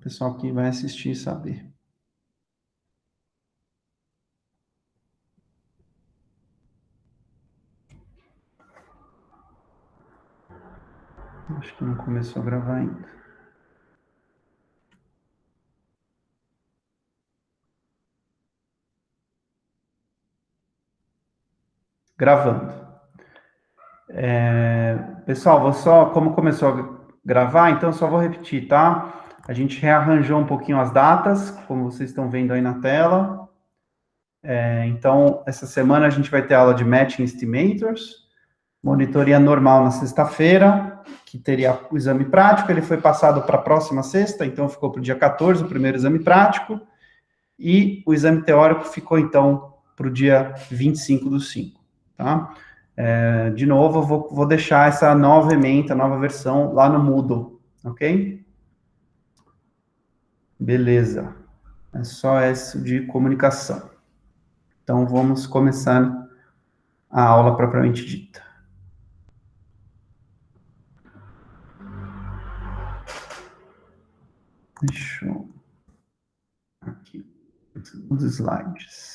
pessoal que vai assistir saber. Acho que não começou a gravar ainda. Gravando. Pessoal, como começou a gravar, então eu só vou repetir, tá? A gente rearranjou um pouquinho as datas, como vocês estão vendo aí na tela. Então, essa semana a gente vai ter aula de Matching Estimators, monitoria normal na sexta-feira, que teria o exame prático, ele foi passado para a próxima sexta, então ficou para o dia 14, o primeiro exame prático, e o exame teórico ficou, então, para o dia 25/5, tá? De novo, eu vou deixar essa nova ementa, nova versão lá no Moodle, ok? Beleza. É só isso de comunicação. Então, vamos começar a aula propriamente dita. Deixa eu... Aqui, os slides.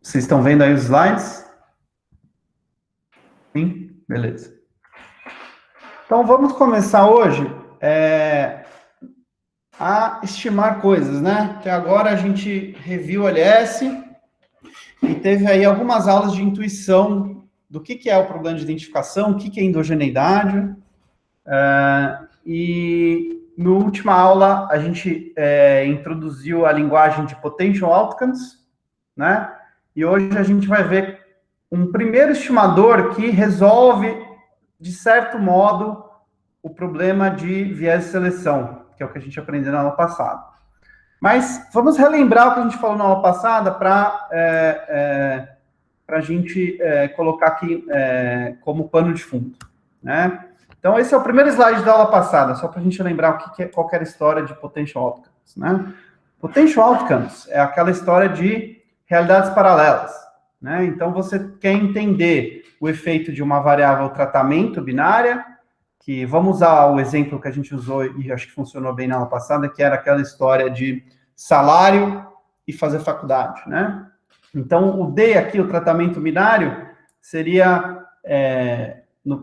Vocês estão vendo aí os slides? Sim? Beleza. Então, vamos começar hoje a estimar coisas, né? Até agora a gente reviu o LS e teve aí algumas aulas de intuição do que é o problema de identificação, o que é endogeneidade. E na última aula a gente introduziu a linguagem de potential outcomes, né? E hoje a gente vai ver um primeiro estimador que resolve, de certo modo, o problema de viés de seleção, que é o que a gente aprendeu na aula passada. Mas vamos relembrar o que a gente falou na aula passada para a gente colocar aqui como pano de fundo, né? Então, esse é o primeiro slide da aula passada, só para a gente lembrar qual era a história de potential outcomes, né? Potential outcomes é aquela história de realidades paralelas, né? Então, você quer entender o efeito de uma variável tratamento binária, que vamos usar o exemplo que a gente usou e acho que funcionou bem na aula passada, que era aquela história de salário e fazer faculdade, né? Então, o D aqui, o tratamento binário, seria...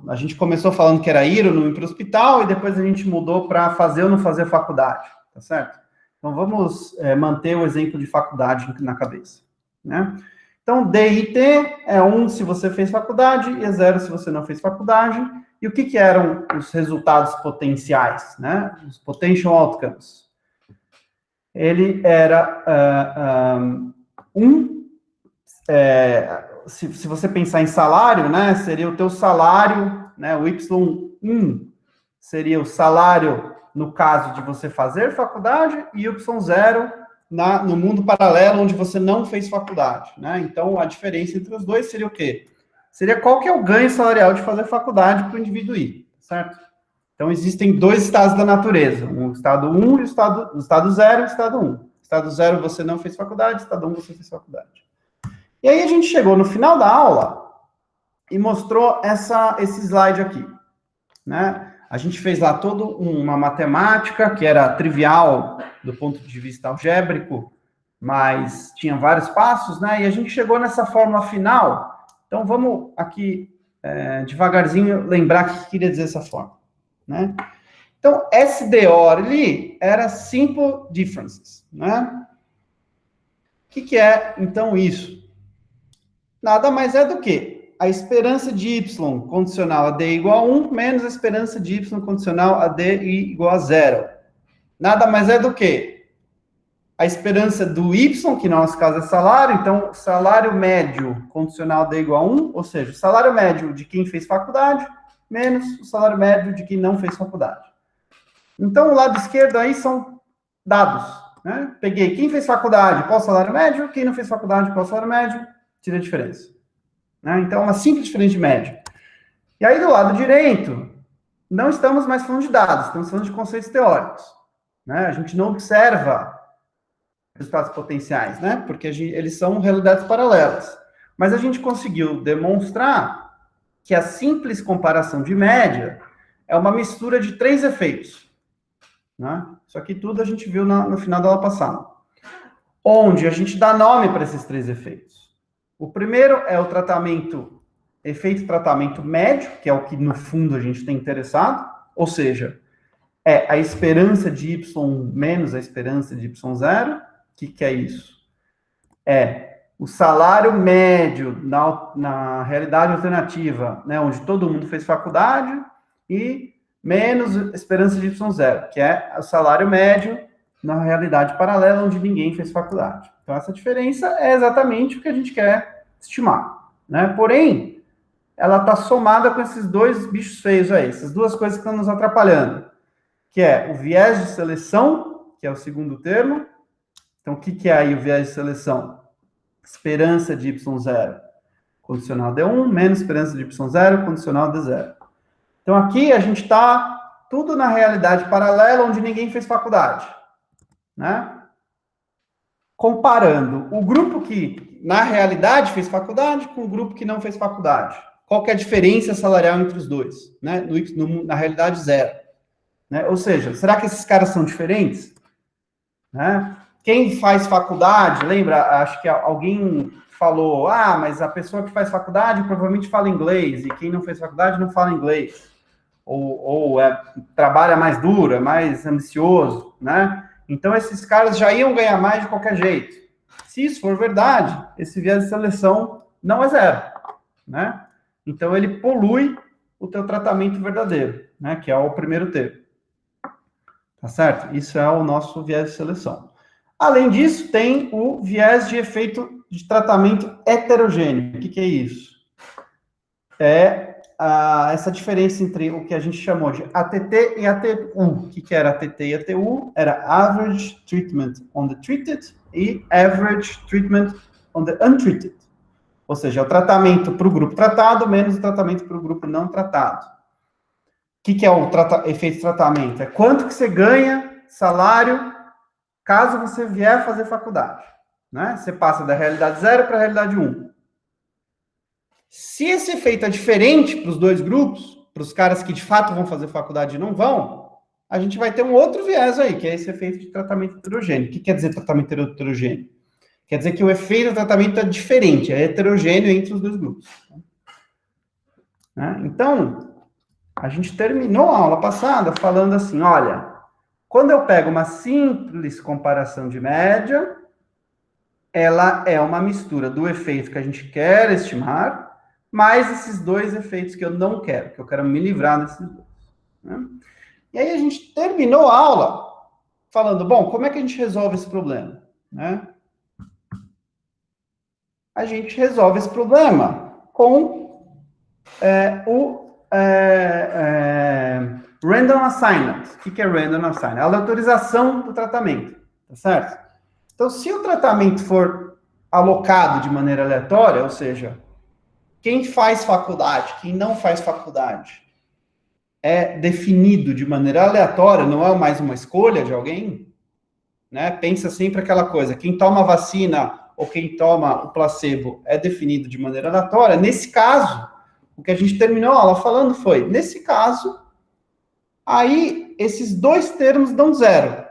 a gente começou falando que era ir ou não ir para o hospital, e depois a gente mudou para fazer ou não fazer faculdade, tá certo? Então, vamos manter o exemplo de faculdade na cabeça, né? Então, D e T é 1 se você fez faculdade e é 0 se você não fez faculdade. E o que eram os resultados potenciais, né? Os potential outcomes. Ele era se você pensar em salário, né? Seria o teu salário, né? O Y1 seria o salário no caso de você fazer faculdade e Y0 no mundo paralelo onde você não fez faculdade, né? Então, a diferença entre os dois seria o quê? Seria qual que é o ganho salarial de fazer faculdade para o indivíduo ir, certo? Então, existem dois estados da natureza, o estado 1 e o estado 0 e o estado 1. Estado 0 você não fez faculdade, estado 1 você fez faculdade. E aí a gente chegou no final da aula e mostrou esse slide aqui, né? A gente fez lá toda uma matemática que era trivial do ponto de vista algébrico, mas tinha vários passos, né? E a gente chegou nessa fórmula final. Então, vamos aqui, devagarzinho, lembrar o que queria dizer essa fórmula, né? Então, SDO ali era Simple Differences, né? O que é, então, isso? Nada mais é do que a esperança de y condicional a d igual a 1 menos a esperança de y condicional a d igual a 0. Nada mais é do que a esperança do y, que no nosso caso é salário, então salário médio condicional a d igual a 1, ou seja, o salário médio de quem fez faculdade menos o salário médio de quem não fez faculdade. Então, o lado esquerdo aí são dados, né? Peguei quem fez faculdade, qual o salário médio, quem não fez faculdade, qual o salário médio, tira a diferença. Né? Então, uma simples diferença de média. E aí, do lado direito, não estamos mais falando de dados, estamos falando de conceitos teóricos. Né? A gente não observa resultados potenciais, né? Porque eles são realidades paralelas. Mas a gente conseguiu demonstrar que a simples comparação de média é uma mistura de 3 efeitos. Né? Isso aqui tudo a gente viu no final da aula passada. Onde a gente dá nome para esses 3 efeitos. O primeiro é o efeito tratamento médio, que é o que no fundo a gente tem interessado, ou seja, é a esperança de Y menos a esperança de Y0. O que é isso? É o salário médio na realidade alternativa, né, onde todo mundo fez faculdade, e menos esperança de Y0, que é o salário médio na realidade paralela, onde ninguém fez faculdade. Então, essa diferença é exatamente o que a gente quer estimar. Né? Porém, ela está somada com esses 2 bichos feios aí, essas 2 coisas que estão nos atrapalhando, que é o viés de seleção, que é o segundo termo. Então, o que é aí o viés de seleção? Esperança de Y0 condicional D1, menos esperança de Y0 condicional D0. Então, aqui a gente está tudo na realidade paralela, onde ninguém fez faculdade. Né? Comparando o grupo que, na realidade, fez faculdade com o grupo que não fez faculdade. Qual que é a diferença salarial entre os dois? Né? Na realidade, 0. Né? Ou seja, será que esses caras são diferentes? Né? Quem faz faculdade, lembra, acho que alguém falou, mas a pessoa que faz faculdade provavelmente fala inglês, e quem não fez faculdade não fala inglês. Ou trabalha mais duro, é mais ambicioso, né? Então, esses caras já iam ganhar mais de qualquer jeito. Se isso for verdade, esse viés de seleção não é 0, né? Então, ele polui o teu tratamento verdadeiro, né? Que é o primeiro termo. Tá certo? Isso é o nosso viés de seleção. Além disso, tem o viés de efeito de tratamento heterogêneo. O que é isso? É essa diferença entre o que a gente chamou de ATT e ATU. O que era ATT e ATU? Era Average Treatment on the Treated e Average Treatment on the Untreated. Ou seja, é o tratamento para o grupo tratado menos o tratamento para o grupo não tratado. O que é o efeito de tratamento? É quanto que você ganha salário caso você vier fazer faculdade. Né? Você passa da realidade 0 para a realidade 1. Se esse efeito é diferente para os 2 grupos, para os caras que de fato vão fazer faculdade e não vão, a gente vai ter um outro viés aí, que é esse efeito de tratamento heterogêneo. O que quer dizer tratamento heterogêneo? Quer dizer que o efeito do tratamento é diferente, é heterogêneo entre os 2 grupos. Né? Então, a gente terminou a aula passada falando assim, olha, quando eu pego uma simples comparação de média, ela é uma mistura do efeito que a gente quer estimar, mais esses 2 efeitos que eu não quero, que eu quero me livrar desses 2. Né? E aí a gente terminou a aula falando, bom, como é que a gente resolve esse problema? Né? A gente resolve esse problema com o random assignment. O que é random assignment? A aleatorização do tratamento, tá certo? Então, se o tratamento for alocado de maneira aleatória, ou seja, quem faz faculdade, quem não faz faculdade, é definido de maneira aleatória, não é mais uma escolha de alguém, né? Pensa sempre aquela coisa, quem toma vacina ou quem toma o placebo é definido de maneira aleatória. Nesse caso, o que a gente terminou a aula falando foi, nesse caso, aí esses 2 termos dão 0,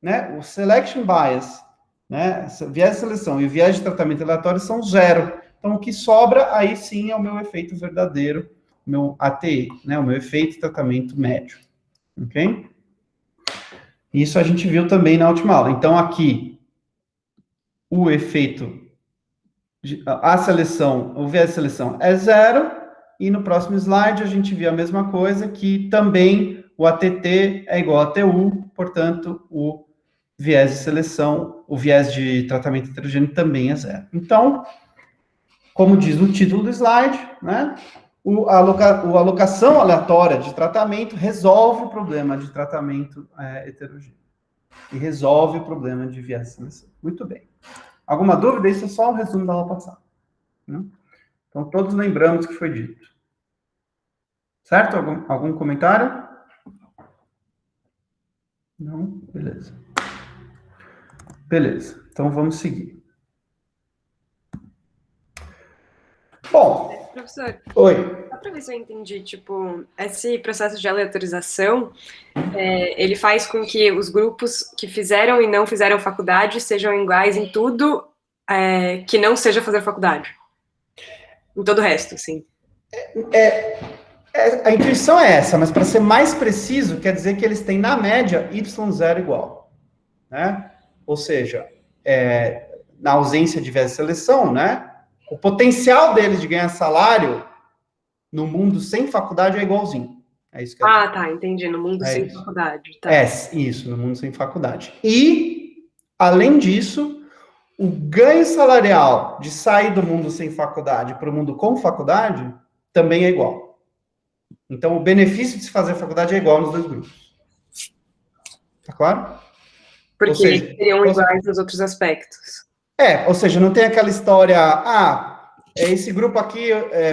né? O selection bias, né? O viés de seleção e o viés de tratamento aleatório são 0. Então, o que sobra, aí sim, é o meu efeito verdadeiro, o meu ATE, né? O meu efeito de tratamento médio. Ok? Isso a gente viu também na última aula. Então, aqui, o efeito, a seleção, o viés de seleção é 0, e no próximo slide a gente viu a mesma coisa, que também o ATT é igual a ATU, portanto, o viés de seleção, o viés de tratamento heterogêneo também é 0. Então, como diz o título do slide, né, a alocação aleatória de tratamento resolve o problema de tratamento heterogêneo. E resolve o problema de viés de seleção. Muito bem. Alguma dúvida? Isso é só o resumo da aula passada. Né? Então, todos lembramos o que foi dito. Certo? Algum comentário? Não? Beleza. Beleza. Então, vamos seguir. Bom. Professor. Oi. Só para ver se eu entendi, tipo, esse processo de aleatorização, ele faz com que os grupos que fizeram e não fizeram faculdade sejam iguais em tudo que não seja fazer faculdade. Em todo o resto, sim. A intuição é essa, mas para ser mais preciso, quer dizer que eles têm, na média, y0 igual. Né? Ou seja, na ausência de viés de seleção, né? O potencial deles de ganhar salário no mundo sem faculdade é igualzinho. É isso que Ah, tá, entendi. No mundo sem isso. faculdade. Tá. Isso, no mundo sem faculdade. E, além disso, o ganho salarial de sair do mundo sem faculdade para o mundo com faculdade também é igual. Então, o benefício de se fazer faculdade é igual nos dois grupos. Tá claro? Porque seriam iguais nos outros aspectos. Ou seja, não tem aquela história, esse grupo aqui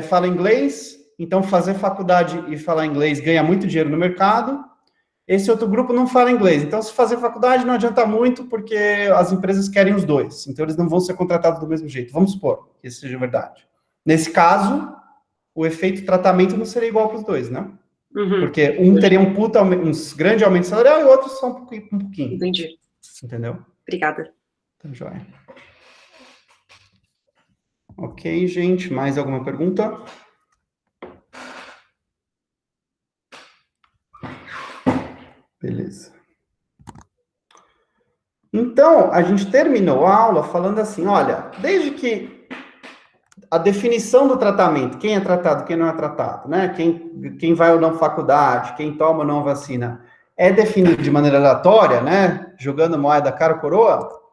fala inglês, então fazer faculdade e falar inglês ganha muito dinheiro no mercado. Esse outro grupo não fala inglês, então se fazer faculdade não adianta muito, porque as empresas querem os dois, então eles não vão ser contratados do mesmo jeito. Vamos supor que isso seja verdade. Nesse caso, o efeito tratamento não seria igual para os dois, né? Uhum. Porque um teria um grande aumento salarial e o outro só um pouquinho. Entendi. Entendeu? Obrigada. Tá joia. Ok, gente, mais alguma pergunta? Beleza. Então, a gente terminou a aula falando assim, olha, desde que a definição do tratamento, quem é tratado, quem não é tratado, né? Quem vai ou não faculdade, quem toma ou não vacina, é definido de maneira aleatória, né? Jogando moeda cara ou coroa,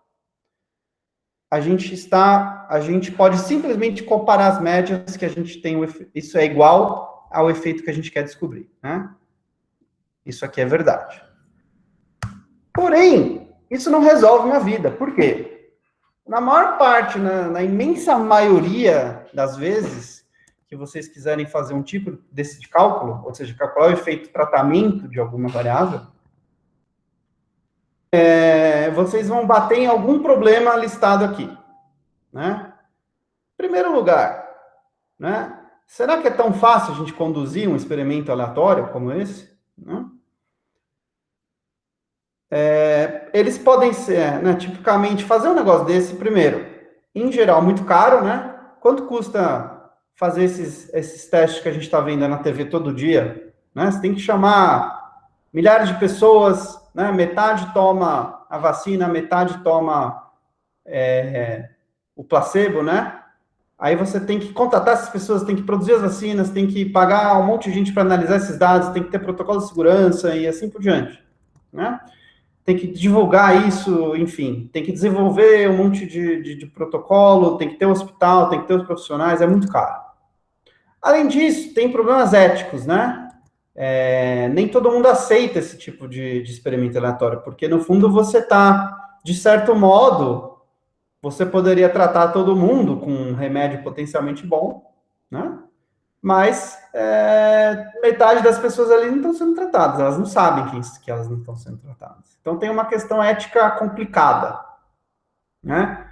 a gente pode simplesmente comparar as médias que a gente tem, isso é igual ao efeito que a gente quer descobrir, né? Isso aqui é verdade. Porém, isso não resolve uma vida. Por quê? Na maior parte, na imensa maioria das vezes que vocês quiserem fazer um tipo desse de cálculo, ou seja, calcular o efeito tratamento de alguma variável, vocês vão bater em algum problema listado aqui, né? Em primeiro lugar, né? Será que é tão fácil a gente conduzir um experimento aleatório como esse? Né? Eles podem ser, né, tipicamente, fazer um negócio desse, primeiro, em geral, muito caro, né? Quanto custa fazer esses testes que a gente está vendo na TV todo dia? Né? Você tem que chamar milhares de pessoas, né? Metade toma a vacina, metade toma o placebo, né? Aí você tem que contatar essas pessoas, tem que produzir as vacinas, tem que pagar um monte de gente para analisar esses dados, tem que ter protocolo de segurança e assim por diante, né? Tem que divulgar isso, enfim, tem que desenvolver um monte de protocolo, tem que ter um hospital, tem que ter os profissionais, é muito caro. Além disso, tem problemas éticos, né? Nem todo mundo aceita esse tipo de experimento aleatório, porque no fundo você está, de certo modo, você poderia tratar todo mundo com um remédio potencialmente bom, né? Mas metade das pessoas ali não estão sendo tratadas, elas não sabem que elas não estão sendo tratadas. Então tem uma questão ética complicada, né?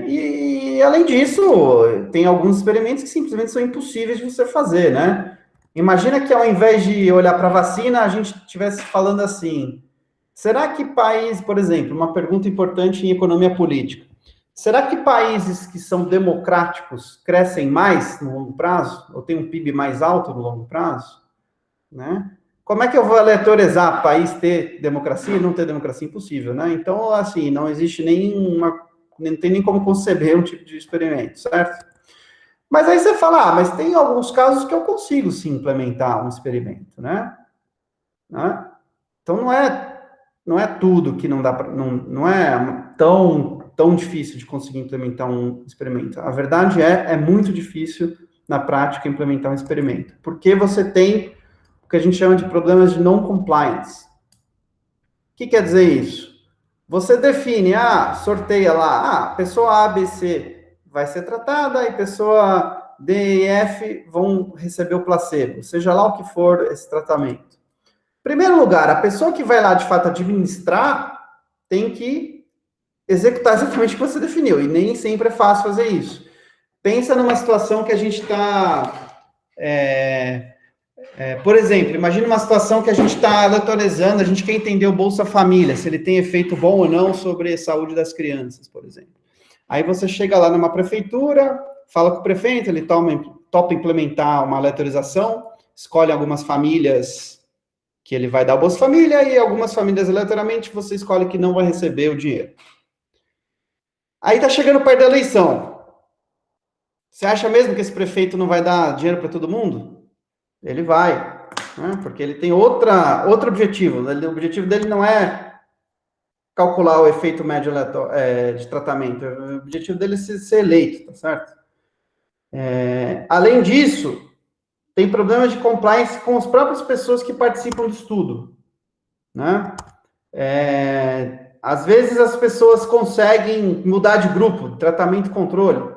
E além disso, tem alguns experimentos que simplesmente são impossíveis de você fazer, né? Imagina que ao invés de olhar para a vacina, a gente estivesse falando assim, será que país, por exemplo, uma pergunta importante em economia política, será que países que são democráticos crescem mais no longo prazo? Ou têm um PIB mais alto no longo prazo? Né? Como é que eu vou aleatorizar país ter democracia e não ter democracia? Impossível, né? Então, assim, não existe não tem nem como conceber um tipo de experimento, certo? Mas aí você fala, mas tem alguns casos que eu consigo, sim, implementar um experimento, né? Então, não é tudo que não dá para... Não é tão difícil de conseguir implementar um experimento. A verdade é muito difícil, na prática, implementar um experimento. Porque você tem o que a gente chama de problemas de non-compliance. O que quer dizer isso? Você define, sorteia lá, pessoa A, B, C vai ser tratada, e pessoa D e F vão receber o placebo, seja lá o que for esse tratamento. Em primeiro lugar, a pessoa que vai lá, de fato, administrar, tem que executar exatamente o que você definiu, e nem sempre é fácil fazer isso. Pensa numa situação que a gente está... por exemplo, imagina uma situação que a gente está aleatorizando, a gente quer entender o Bolsa Família, se ele tem efeito bom ou não sobre a saúde das crianças, por exemplo. Aí você chega lá numa prefeitura, fala com o prefeito, ele topa implementar uma aleatorização, escolhe algumas famílias que ele vai dar o Bolsa Família, e algumas famílias aleatoriamente você escolhe que não vai receber o dinheiro. Aí tá chegando perto da eleição. Você acha mesmo que esse prefeito não vai dar dinheiro para todo mundo? Ele vai, né? Porque ele tem outro objetivo. O objetivo dele não é calcular o efeito médio de tratamento. O objetivo dele é ser eleito, tá certo? Além disso, tem problemas de compliance com as próprias pessoas que participam do estudo, né? Às vezes as pessoas conseguem mudar de grupo, tratamento e controle,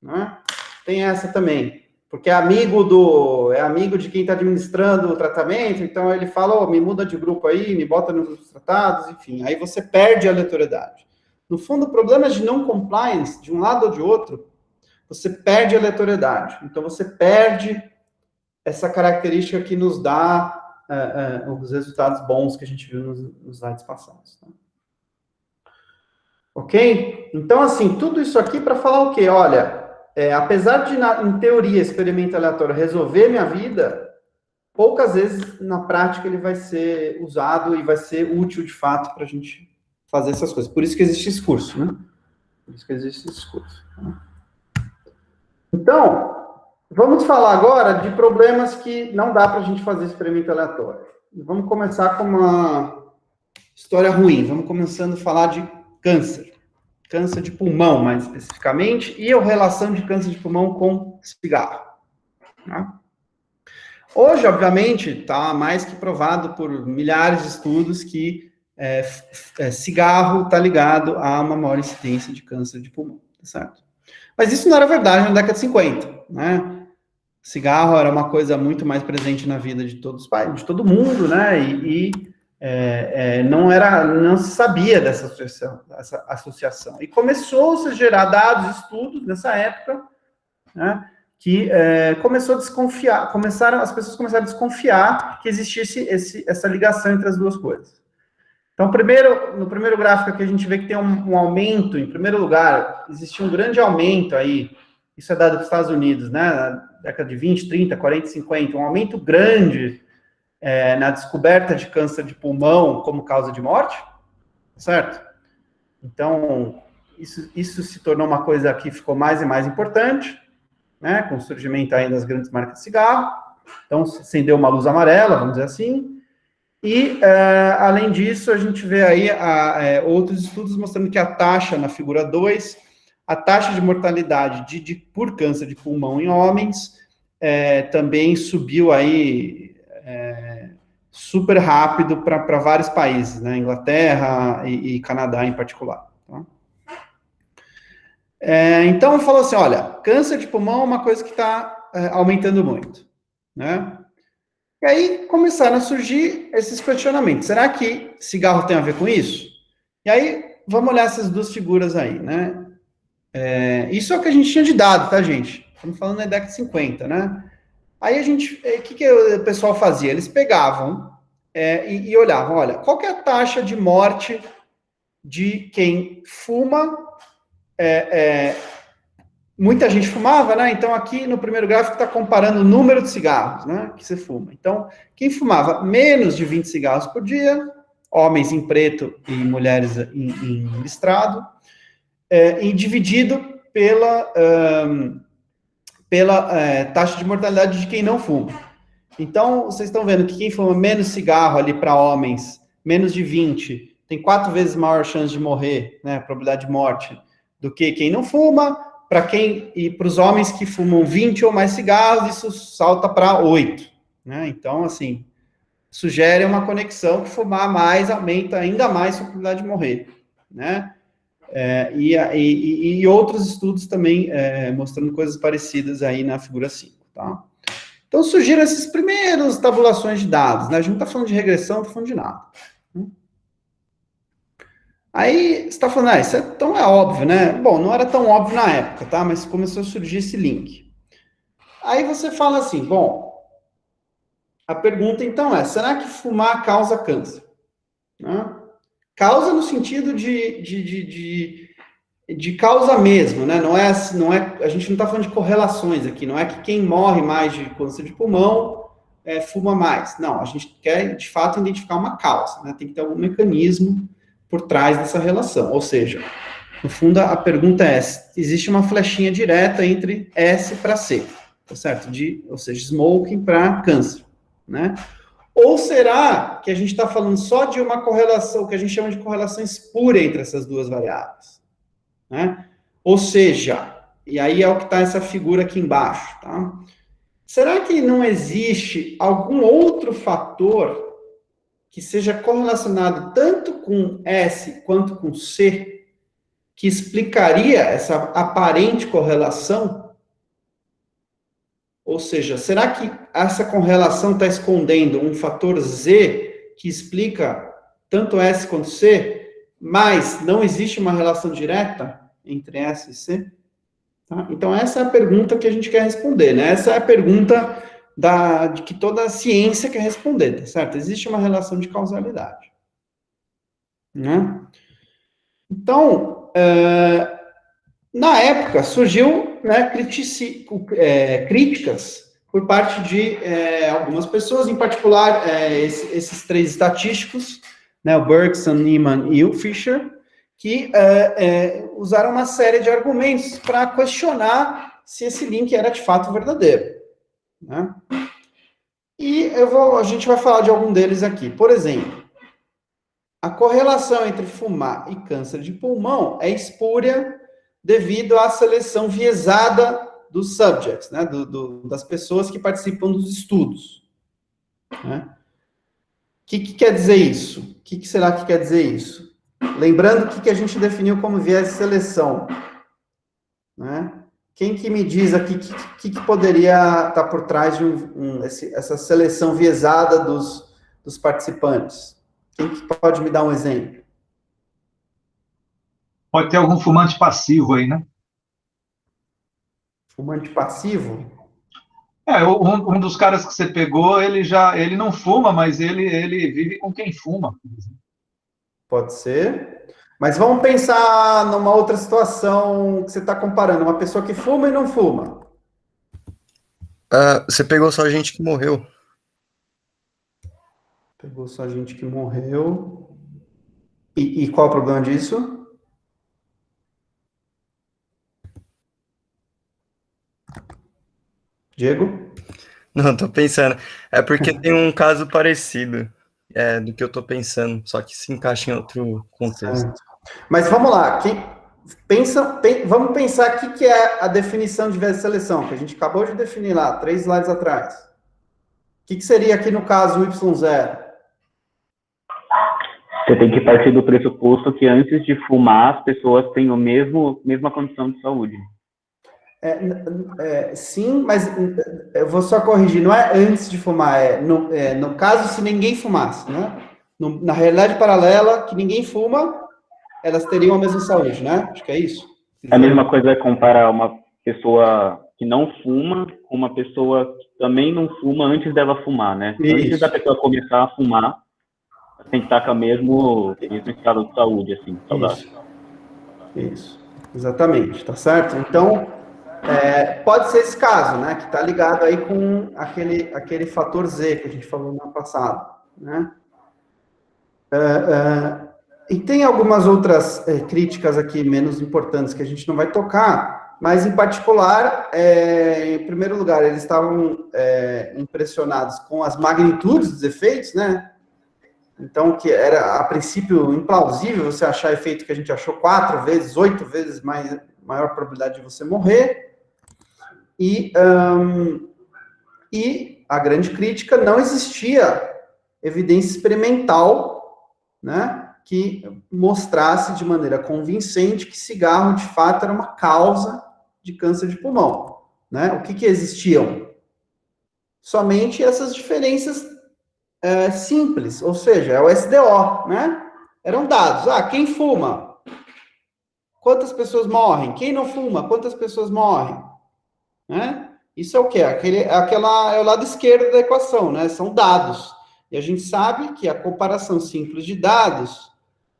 né? Tem essa também, porque é amigo de quem está administrando o tratamento, então ele fala, me muda de grupo aí, me bota nos grupos tratados, enfim, aí você perde a aleatoriedade. No fundo, problemas de não compliance, de um lado ou de outro, você perde a aleatoriedade, então você perde essa característica que nos dá os resultados bons que a gente viu nos slides passados. Tá? Ok? Então, assim, tudo isso aqui para falar o quê? Olha, apesar de, em teoria, experimento aleatório resolver minha vida, poucas vezes, na prática, ele vai ser usado e vai ser útil, de fato, para a gente fazer essas coisas. Por isso que existe esse curso, né? Por isso que existe esse curso. Então, vamos falar agora de problemas que não dá para a gente fazer experimento aleatório. Vamos começar com uma história ruim. Vamos começando a falar de câncer. Câncer de pulmão, mais especificamente, e a relação de câncer de pulmão com cigarro. Tá? Hoje, obviamente, está mais que provado por milhares de estudos que cigarro está ligado a uma maior incidência de câncer de pulmão, tá certo? Mas isso não era verdade na década de 50, né? Cigarro era uma coisa muito mais presente na vida de todos os pais, de todo mundo, né? Não se sabia dessa associação. E começou-se a gerar dados, estudos nessa época, né? Que começou a desconfiar, as pessoas começaram a desconfiar que existisse essa ligação entre as duas coisas. Então, no primeiro gráfico aqui, a gente vê que tem um aumento, em primeiro lugar, existia um grande aumento aí, isso é dado dos Estados Unidos, né, na década de 20, 30, 40, 50, um aumento grande na descoberta de câncer de pulmão como causa de morte, certo? Então, isso se tornou uma coisa que ficou mais e mais importante, né, com o surgimento aí das grandes marcas de cigarro, então, acendeu uma luz amarela, vamos dizer assim. E, além disso, a gente vê aí outros estudos mostrando que a taxa, na figura 2, a taxa de mortalidade por câncer de pulmão em homens também subiu aí super rápido para vários países, né? Inglaterra e Canadá em particular. Tá? Então, falou assim, olha, câncer de pulmão é uma coisa que está aumentando muito, né? E aí começaram a surgir esses questionamentos. Será que cigarro tem a ver com isso? E aí, vamos olhar essas duas figuras aí, né? Isso é o que a gente tinha de dado, tá, gente? Estamos falando na década de 50, né? Aí o que o pessoal fazia? Eles pegavam e olhavam, olha, qual que é a taxa de morte de quem fuma? Muita gente fumava, né? Então, aqui no primeiro gráfico está comparando o número de cigarros, né, que você fuma. Então, quem fumava menos de 20 cigarros por dia, homens em preto e mulheres em listrado, e dividido pela taxa de mortalidade de quem não fuma. Então, vocês estão vendo que quem fuma menos cigarro ali para homens, menos de 20, tem 4 vezes maior chance de morrer, né, probabilidade de morte, do que quem não fuma. Para os homens que fumam 20 ou mais cigarros, isso salta para 8, né? Então, assim, sugere uma conexão que fumar mais aumenta ainda mais a probabilidade de morrer, né? E outros estudos também mostrando coisas parecidas aí na figura 5, tá? Então, surgiram essas primeiras tabulações de dados, né? A gente não está falando de regressão, não está falando de nada. Aí, você está falando, isso então é óbvio, né? Bom, não era tão óbvio na época, tá? Mas começou a surgir esse link. Aí você fala assim, bom, a pergunta então será que fumar causa câncer? Né? Causa no sentido de causa mesmo, né? Não é, a gente não está falando de correlações aqui, não é que quem morre mais de câncer de pulmão fuma mais. Não, a gente quer, de fato, identificar uma causa, né? Tem que ter algum mecanismo por trás dessa relação. Ou seja, no fundo, a pergunta é, existe uma flechinha direta entre S para C, tá certo? Ou seja, smoking para câncer, né? Ou será que a gente está falando só de uma correlação, que a gente chama de correlação espúria entre essas duas variáveis? Né? Ou seja, e aí é o que está essa figura aqui embaixo, tá? Será que não existe algum outro fator que seja correlacionado tanto com S quanto com C, que explicaria essa aparente correlação? Ou seja, será que essa correlação está escondendo um fator Z que explica tanto S quanto C, mas não existe uma relação direta entre S e C? Tá? Então, essa é a pergunta que a gente quer responder, né? Essa é a pergunta de que toda a ciência quer responder, tá certo? Existe uma relação de causalidade. Né? Então, na época, surgiu, né, críticas por parte de algumas pessoas, em particular esses três estatísticos, né, o Bergson, Niemann e o Fisher, que usaram uma série de argumentos para questionar se esse link era de fato verdadeiro. Né? E a gente vai falar de algum deles aqui. Por exemplo, a correlação entre fumar e câncer de pulmão é espúria devido à seleção viesada dos subjects, né, das pessoas que participam dos estudos. Né? O que quer dizer isso? O que será que quer dizer isso? Lembrando o que a gente definiu como viés de seleção. Né? Quem que me diz aqui que poderia estar por trás de essa seleção viesada dos participantes? Quem que pode me dar um exemplo? Pode ter algum fumante passivo aí, né? Fumante passivo? Um dos caras que você pegou, ele não fuma, mas ele vive com quem fuma. Pode ser. Mas vamos pensar numa outra situação que você está comparando. Uma pessoa que fuma e não fuma. Você pegou só gente que morreu. Pegou só gente que morreu. E qual é o problema disso? Diego? Não, tô pensando. É porque tem um caso parecido do que eu tô pensando, só que se encaixa em outro contexto. Mas vamos lá. Vamos pensar o que é a definição de viés de seleção, que a gente acabou de definir lá, 3 slides atrás. O que seria aqui no caso o Y0? Você tem que partir do pressuposto que antes de fumar, as pessoas têm a mesma condição de saúde. Sim, mas eu vou só corrigir, não é antes de fumar, no caso se ninguém fumasse, né? Na realidade paralela, que ninguém fuma, elas teriam a mesma saúde, né? Acho que é isso. A mesma coisa é comparar uma pessoa que não fuma com uma pessoa que também não fuma antes dela fumar, né? Isso. Antes da pessoa começar a fumar, tem que estar com o mesmo estado de saúde, assim, saudável. Isso, exatamente, tá certo? Então, pode ser esse caso, né, que está ligado aí com aquele fator Z que a gente falou no ano passado, né? E tem algumas outras críticas aqui menos importantes que a gente não vai tocar, mas em particular, em primeiro lugar, eles estavam impressionados com as magnitudes dos efeitos, né? Então, que era, a princípio, implausível você achar efeito que a gente achou 4 vezes, 8 vezes maior probabilidade de você morrer. E a grande crítica, não existia evidência experimental, né, que mostrasse de maneira convincente que cigarro, de fato, era uma causa de câncer de pulmão, né? O que existiam? Somente essas diferenças simples, ou seja, é o SDO, né? Eram dados. Quem fuma? Quantas pessoas morrem? Quem não fuma? Quantas pessoas morrem? Né? Isso é o quê? É o lado esquerdo da equação, né? São dados. E a gente sabe que a comparação simples de dados,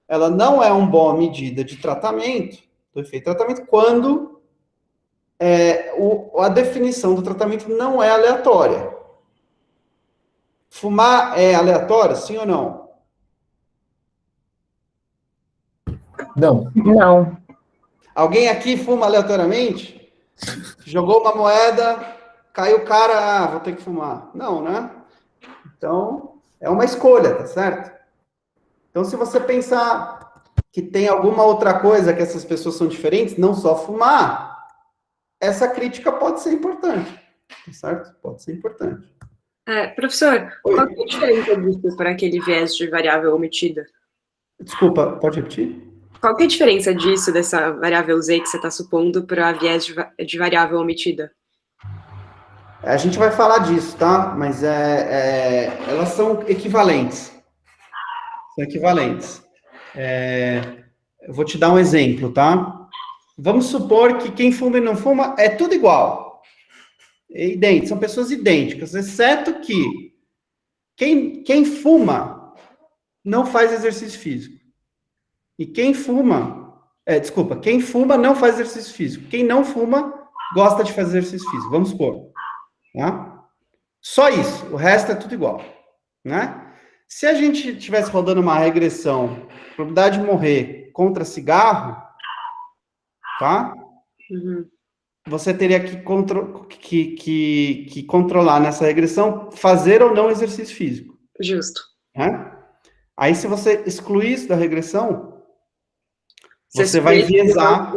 ela não é uma boa medida de tratamento, do efeito de tratamento, quando a definição do tratamento não é aleatória. Fumar é aleatório, sim ou não? Não. Não. Alguém aqui fuma aleatoriamente? Jogou uma moeda, caiu o cara, vou ter que fumar. Não, né? Então, é uma escolha, tá certo? Então, se você pensar que tem alguma outra coisa que essas pessoas são diferentes, não só fumar, essa crítica pode ser importante, tá certo? Pode ser importante. Professor, Oi. qual que é a diferença disso para aquele viés de variável omitida? Desculpa, pode repetir? Qual que é a diferença disso, dessa variável Z que você está supondo, para a viés de variável omitida? A gente vai falar disso, tá? Mas elas são equivalentes. São equivalentes. Eu vou te dar um exemplo, tá? Vamos supor que quem fuma e não fuma é tudo igual. É idêntico, são pessoas idênticas, exceto que quem fuma não faz exercício físico. E quem fuma não faz exercício físico. Quem não fuma gosta de fazer exercício físico, vamos supor. Tá? Só isso, o resto é tudo igual, né? Se a gente estivesse rodando uma regressão, probabilidade de morrer contra cigarro, tá? Uhum. Você teria que controlar nessa regressão, fazer ou não exercício físico. Justo. Né? Aí, se você excluir isso da regressão, você vai viesar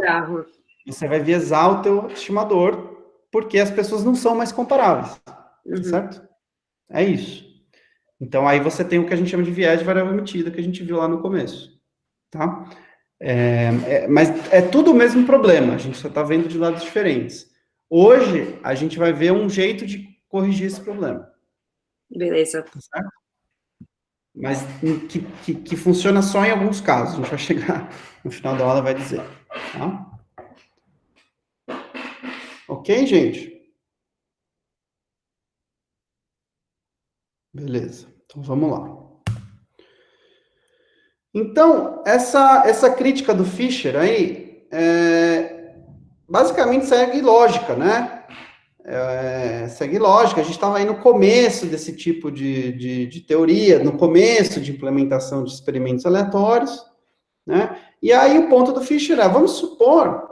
o teu estimador, porque as pessoas não são mais comparáveis, Uhum. certo? É isso. Então, aí você tem o que a gente chama de viés de variável omitida, que a gente viu lá no começo, tá? Mas é tudo o mesmo problema, a gente só está vendo de lados diferentes. Hoje, a gente vai ver um jeito de corrigir esse problema. Beleza. Tá certo? Mas que funciona só em alguns casos, a gente vai chegar no final da aula, vai dizer. Tá? Ok, gente? Beleza, então vamos lá. Então, essa crítica do Fischer aí, basicamente segue lógica, né? Segue lógica, a gente estava aí no começo desse tipo de teoria, no começo de implementação de experimentos aleatórios, né? E aí o ponto do Fischer vamos supor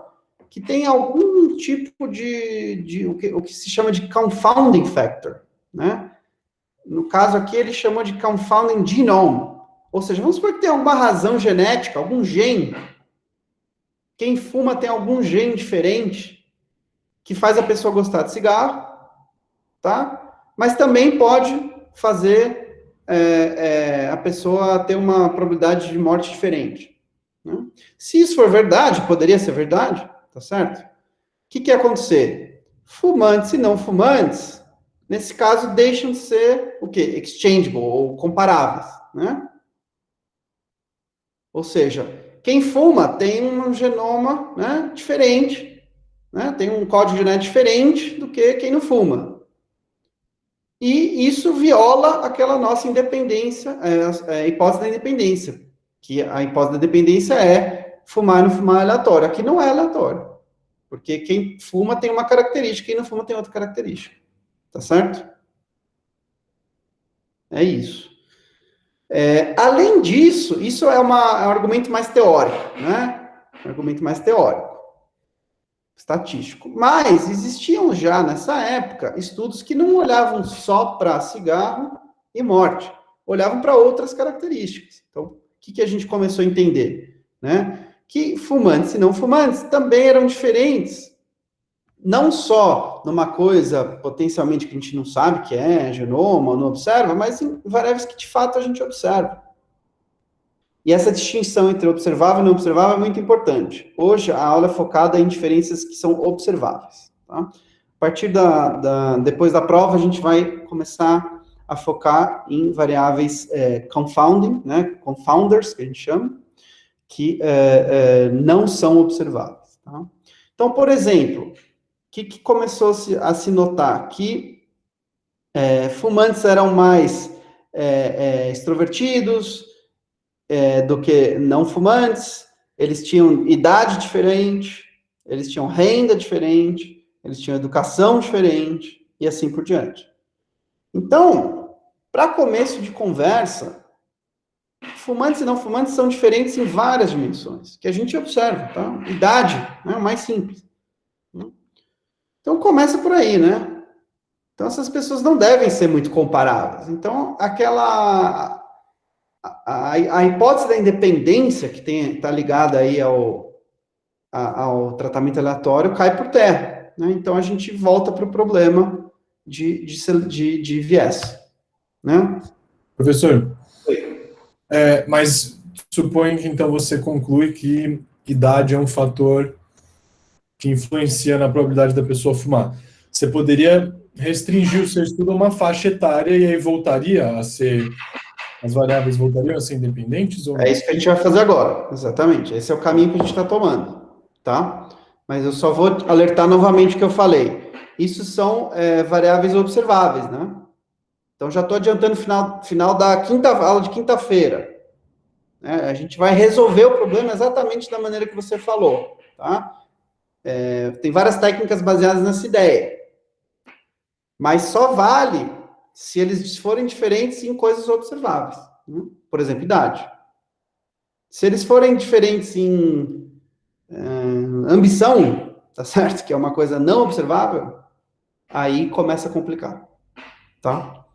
que tem algum tipo de o que se chama de confounding factor, né? No caso aqui, ele chamou de confounding genome. Ou seja, vamos supor que tem alguma razão genética, algum gene. Quem fuma tem algum gene diferente que faz a pessoa gostar de cigarro, tá? Mas também pode fazer a pessoa ter uma probabilidade de morte diferente. Né? Se isso for verdade, poderia ser verdade, tá certo? O que ia acontecer? Fumantes e não fumantes, nesse caso, deixam de ser o quê? Exchangeable, ou comparáveis, né? Ou seja, quem fuma tem um genoma, né, diferente, né? Tem um código genético diferente do que quem não fuma. E isso viola aquela nossa independência, a hipótese da independência, que a hipótese da dependência é fumar e não fumar aleatório. Aqui não é aleatório, porque quem fuma tem uma característica, quem não fuma tem outra característica. Tá certo? É isso. Além disso, isso é um argumento mais teórico, né? Um argumento mais teórico, estatístico. Mas existiam já, nessa época, estudos que não olhavam só para cigarro e morte, olhavam para outras características. Então, o que a gente começou a entender? Né? Que fumantes e não fumantes também eram diferentes, não só numa coisa potencialmente que a gente não sabe que é genoma, ou não observa, mas em variáveis que de fato a gente observa. E essa distinção entre observável e não observável é muito importante. Hoje, a aula é focada em diferenças que são observáveis. Tá? A partir depois da prova, a gente vai começar a focar em variáveis confounding, né, confounders, que a gente chama, que não são observáveis. Tá? Então, por exemplo, o que começou a se notar? Que fumantes eram mais extrovertidos do que não fumantes, eles tinham idade diferente, eles tinham renda diferente, eles tinham educação diferente, e assim por diante. Então, para começo de conversa, fumantes e não fumantes são diferentes em várias dimensões, que a gente observa, tá? Idade, né, mais simples. Então, começa por aí, né? Então, essas pessoas não devem ser muito comparáveis. Então, a hipótese da independência, que está ligada aí ao tratamento aleatório, cai por terra, né? Então, a gente volta para o problema de viés, né? Professor, mas suponho que então você conclui que idade é um fator que influencia na probabilidade da pessoa fumar. Você poderia restringir o seu estudo a uma faixa etária e aí voltaria a ser... As variáveis voltariam a ser independentes? Ou não? É isso que a gente vai fazer agora, exatamente. Esse é o caminho que a gente está tomando, tá? Mas eu só vou alertar novamente o que eu falei. Isso são variáveis observáveis, né? Então, já estou adiantando o final da aula de quinta-feira. A gente vai resolver o problema exatamente da maneira que você falou, tá? Tem várias técnicas baseadas nessa ideia. Mas só vale se eles forem diferentes em coisas observáveis. Né? Por exemplo, idade. Se eles forem diferentes em ambição, tá certo? Que é uma coisa não observável, aí começa a complicar. Tá?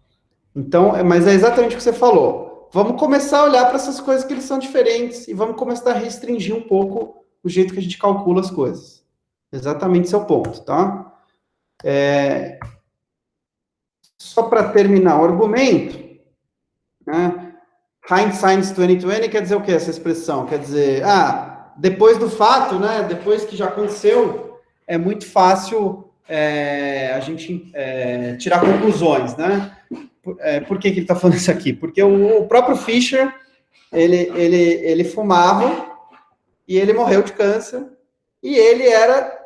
Então, mas é exatamente o que você falou. Vamos começar a olhar para essas coisas que eles são diferentes e vamos começar a restringir um pouco o jeito que a gente calcula as coisas. Exatamente esse é o ponto, tá? Só para terminar o argumento, né? Hindsight 2020 quer dizer o que essa expressão? Quer dizer, depois do fato, né? Depois que já aconteceu, é muito fácil a gente tirar conclusões, né? Por que ele está falando isso aqui? Porque o próprio Fischer, ele fumava e ele morreu de câncer e ele era...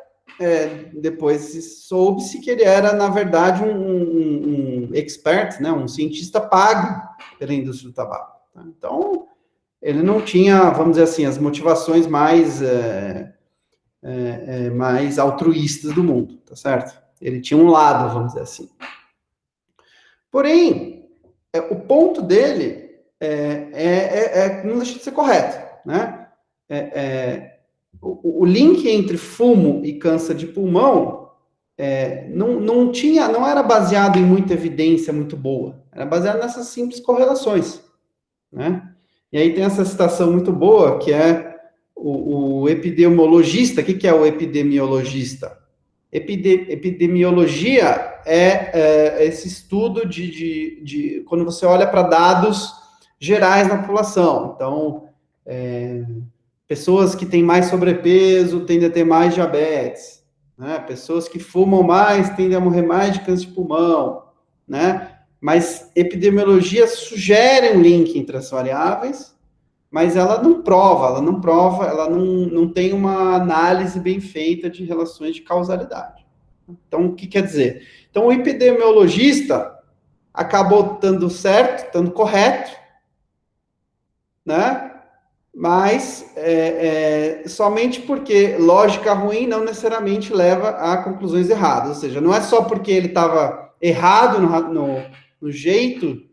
depois soube-se que ele era, na verdade, um expert, né, um cientista pago pela indústria do tabaco. Tá? Então, ele não tinha, vamos dizer assim, as motivações mais altruístas do mundo, tá certo? Ele tinha um lado, vamos dizer assim. Porém, o ponto dele não deixa de ser correto, né? O link entre fumo e câncer de pulmão não era baseado em muita evidência muito boa, era baseado nessas simples correlações, né? E aí tem essa citação muito boa, que é o epidemiologista. O que é o epidemiologista? Epidemiologia é esse estudo de quando você olha para dados gerais na população. Então, pessoas que têm mais sobrepeso tendem a ter mais diabetes, né? Pessoas que fumam mais tendem a morrer mais de câncer de pulmão, né? Mas epidemiologia sugere um link entre as variáveis, mas ela não prova, ela não tem uma análise bem feita de relações de causalidade. Então, o que quer dizer? Então, o epidemiologista acabou dando certo, dando correto, né? Mas somente porque lógica ruim não necessariamente leva a conclusões erradas. Ou seja, não é só porque ele estava errado no jeito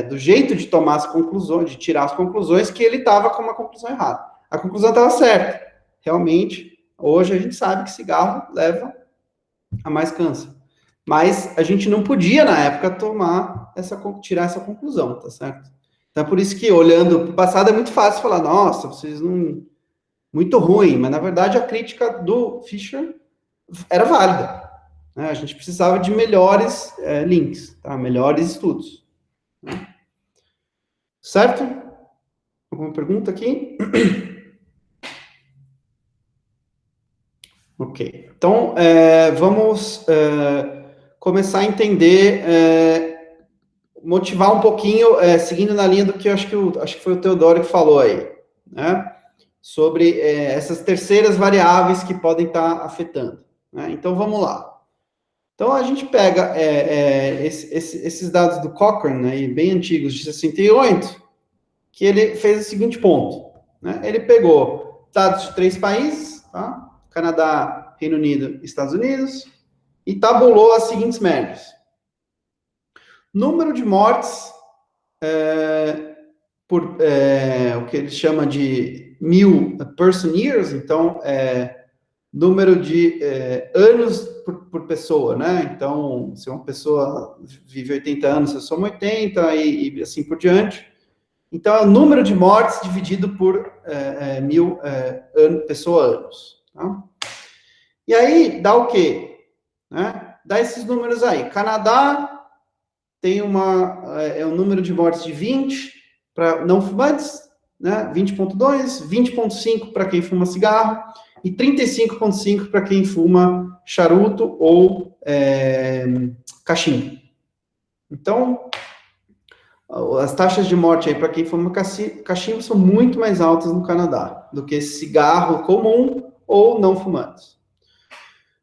do jeito de tomar as conclusões, de tirar as conclusões, que ele estava com uma conclusão errada. A conclusão estava certa. Realmente, hoje a gente sabe que cigarro leva a mais câncer. Mas a gente não podia, na época, tirar essa conclusão, tá certo? Então, é por isso que, olhando para o passado, é muito fácil falar, nossa, vocês não... Muito ruim, mas, na verdade, a crítica do Fischer era válida. Né? A gente precisava de melhores links, tá? Melhores estudos. Certo? Alguma pergunta aqui? Ok. Então, vamos começar a entender, motivar um pouquinho, seguindo na linha do que eu acho que foi o Teodoro que falou aí, né? Sobre essas terceiras variáveis que podem estar afetando, né? Então, vamos lá. Então, a gente pega esses dados do Cochrane, né, bem antigos, de 68, que ele fez o seguinte ponto, né? Ele pegou dados de 3 países, tá? Canadá, Reino Unido, Estados Unidos, e tabulou as seguintes médias. Número de mortes por o que ele chama de 1.000 person years, então, número de anos por pessoa, né? Então, se uma pessoa vive 80 anos, você soma 80 e assim por diante. Então, é o número de mortes dividido por 1.000 pessoa-anos. Tá? E aí, dá o quê? Né? Dá esses números aí. Canadá tem um número de mortes de 20 para não fumantes, né? 20,2, 20,5 para quem fuma cigarro, e 35,5 para quem fuma charuto ou cachimbo. Então, as taxas de morte aí para quem fuma cachimbo são muito mais altas no Canadá do que cigarro comum ou não fumantes.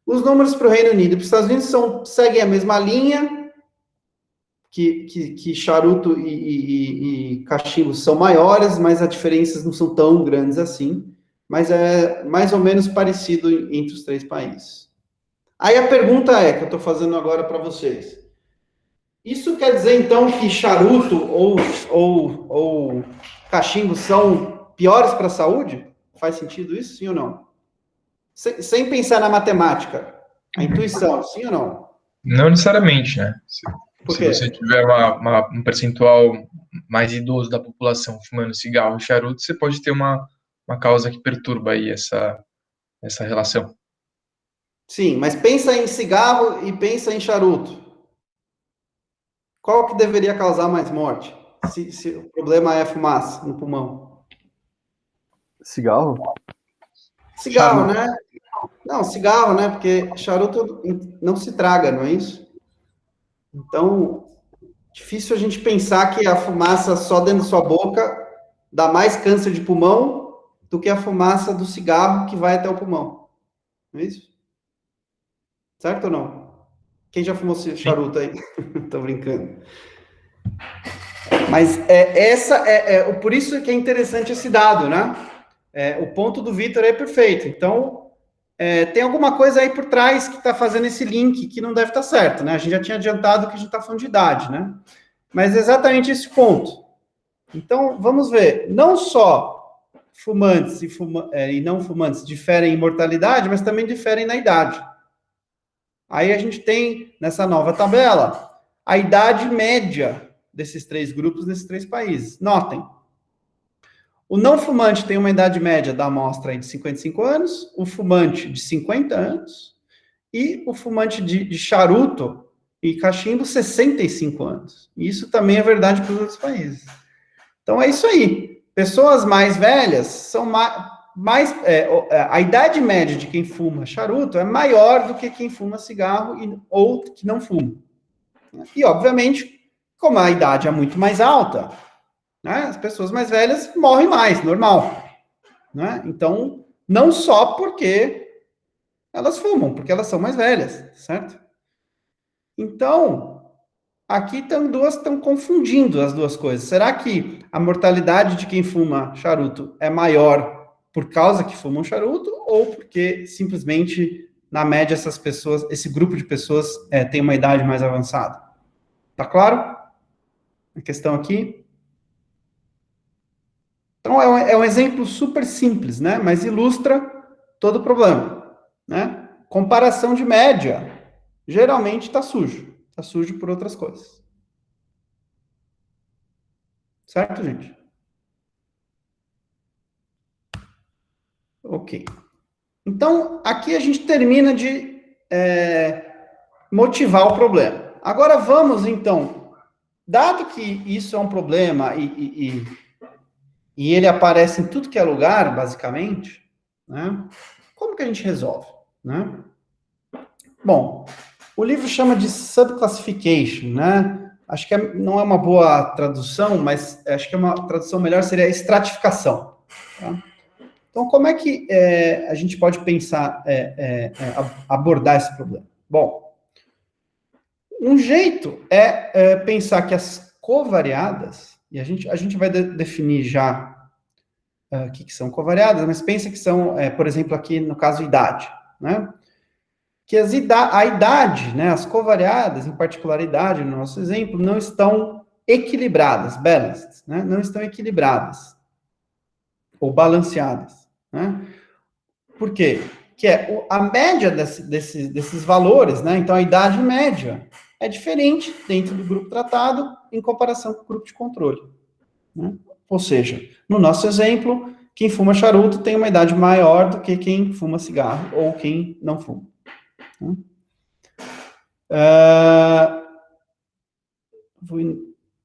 Os números para o Reino Unido e para os Estados Unidos seguem a mesma linha, que charuto e cachimbo são maiores, mas as diferenças não são tão grandes assim. Mas é mais ou menos parecido entre os 3 países. Aí a pergunta que eu estou fazendo agora para vocês. Isso quer dizer, então, que charuto ou cachimbo são piores para a saúde? Faz sentido isso, sim ou não? Sem pensar na matemática, a intuição, sim ou não? Não necessariamente, né? Por quê? Se você tiver um percentual mais idoso da população fumando cigarro e charuto, você pode ter uma causa que perturba aí essa relação. Sim, mas pensa em cigarro e pensa em charuto. Qual que deveria causar mais morte? Se o problema é fumaça no pulmão. Cigarro? Cigarro, Charuto. né? Não, cigarro, né? Porque charuto não se traga, não é isso? Então, difícil a gente pensar que a fumaça só dentro da sua boca dá mais câncer de pulmão do que a fumaça do cigarro que vai até o pulmão. Não é isso? Certo ou não? Quem já fumou charuto aí? Tô brincando. Mas por isso que é interessante esse dado, né? O ponto do Vitor é perfeito. Então, tem alguma coisa aí por trás que está fazendo esse link que não deve estar certo, né? A gente já tinha adiantado que a gente está falando de idade, né? Mas é exatamente esse ponto. Então, vamos ver. Não só fumantes e não fumantes diferem em mortalidade, mas também diferem na idade. Aí a gente tem, nessa nova tabela, a idade média desses 3 grupos, desses 3 países. Notem, o não fumante tem uma idade média da amostra aí de 55 anos, o fumante de 50 anos, e o fumante de charuto e cachimbo, 65 anos. E isso também é verdade para os outros países. Então, é isso aí. Pessoas mais velhas são a idade média de quem fuma charuto é maior do que quem fuma cigarro ou que não fuma. E, obviamente, como a idade é muito mais alta, né, as pessoas mais velhas morrem mais, normal. Né? Então, não só porque elas fumam, porque elas são mais velhas, certo? Então, aqui estão confundindo as duas coisas. Será que a mortalidade de quem fuma charuto é maior por causa que fumam charuto, ou porque simplesmente, na média, esse grupo de pessoas tem uma idade mais avançada? Tá claro? A questão aqui? Então, é um exemplo super simples, né? Mas ilustra todo o problema, né? Comparação de média, geralmente está sujo. Está sujo por outras coisas. Certo, gente? Ok. Então, aqui a gente termina de motivar o problema. Agora vamos, então, dado que isso é um problema e ele aparece em tudo que é lugar, basicamente, né? Como que a gente resolve, né? Bom, o livro chama de subclassification, né? Acho que não é uma boa tradução, mas acho que uma tradução melhor seria estratificação. Tá? Então, como é que a gente pode pensar, abordar esse problema? Bom, um jeito é pensar que as covariadas, e a gente vai definir já o que são covariadas, mas pensa que são, por exemplo, aqui no caso, idade, né? Que a idade, né, as covariadas, em particular a idade, no nosso exemplo, não estão equilibradas, balanced, né? Não estão equilibradas ou balanceadas, né? Por quê? Que a média desses valores, né? Então, a idade média é diferente dentro do grupo tratado em comparação com o grupo de controle, né? Ou seja, no nosso exemplo, quem fuma charuto tem uma idade maior do que quem fuma cigarro ou quem não fuma.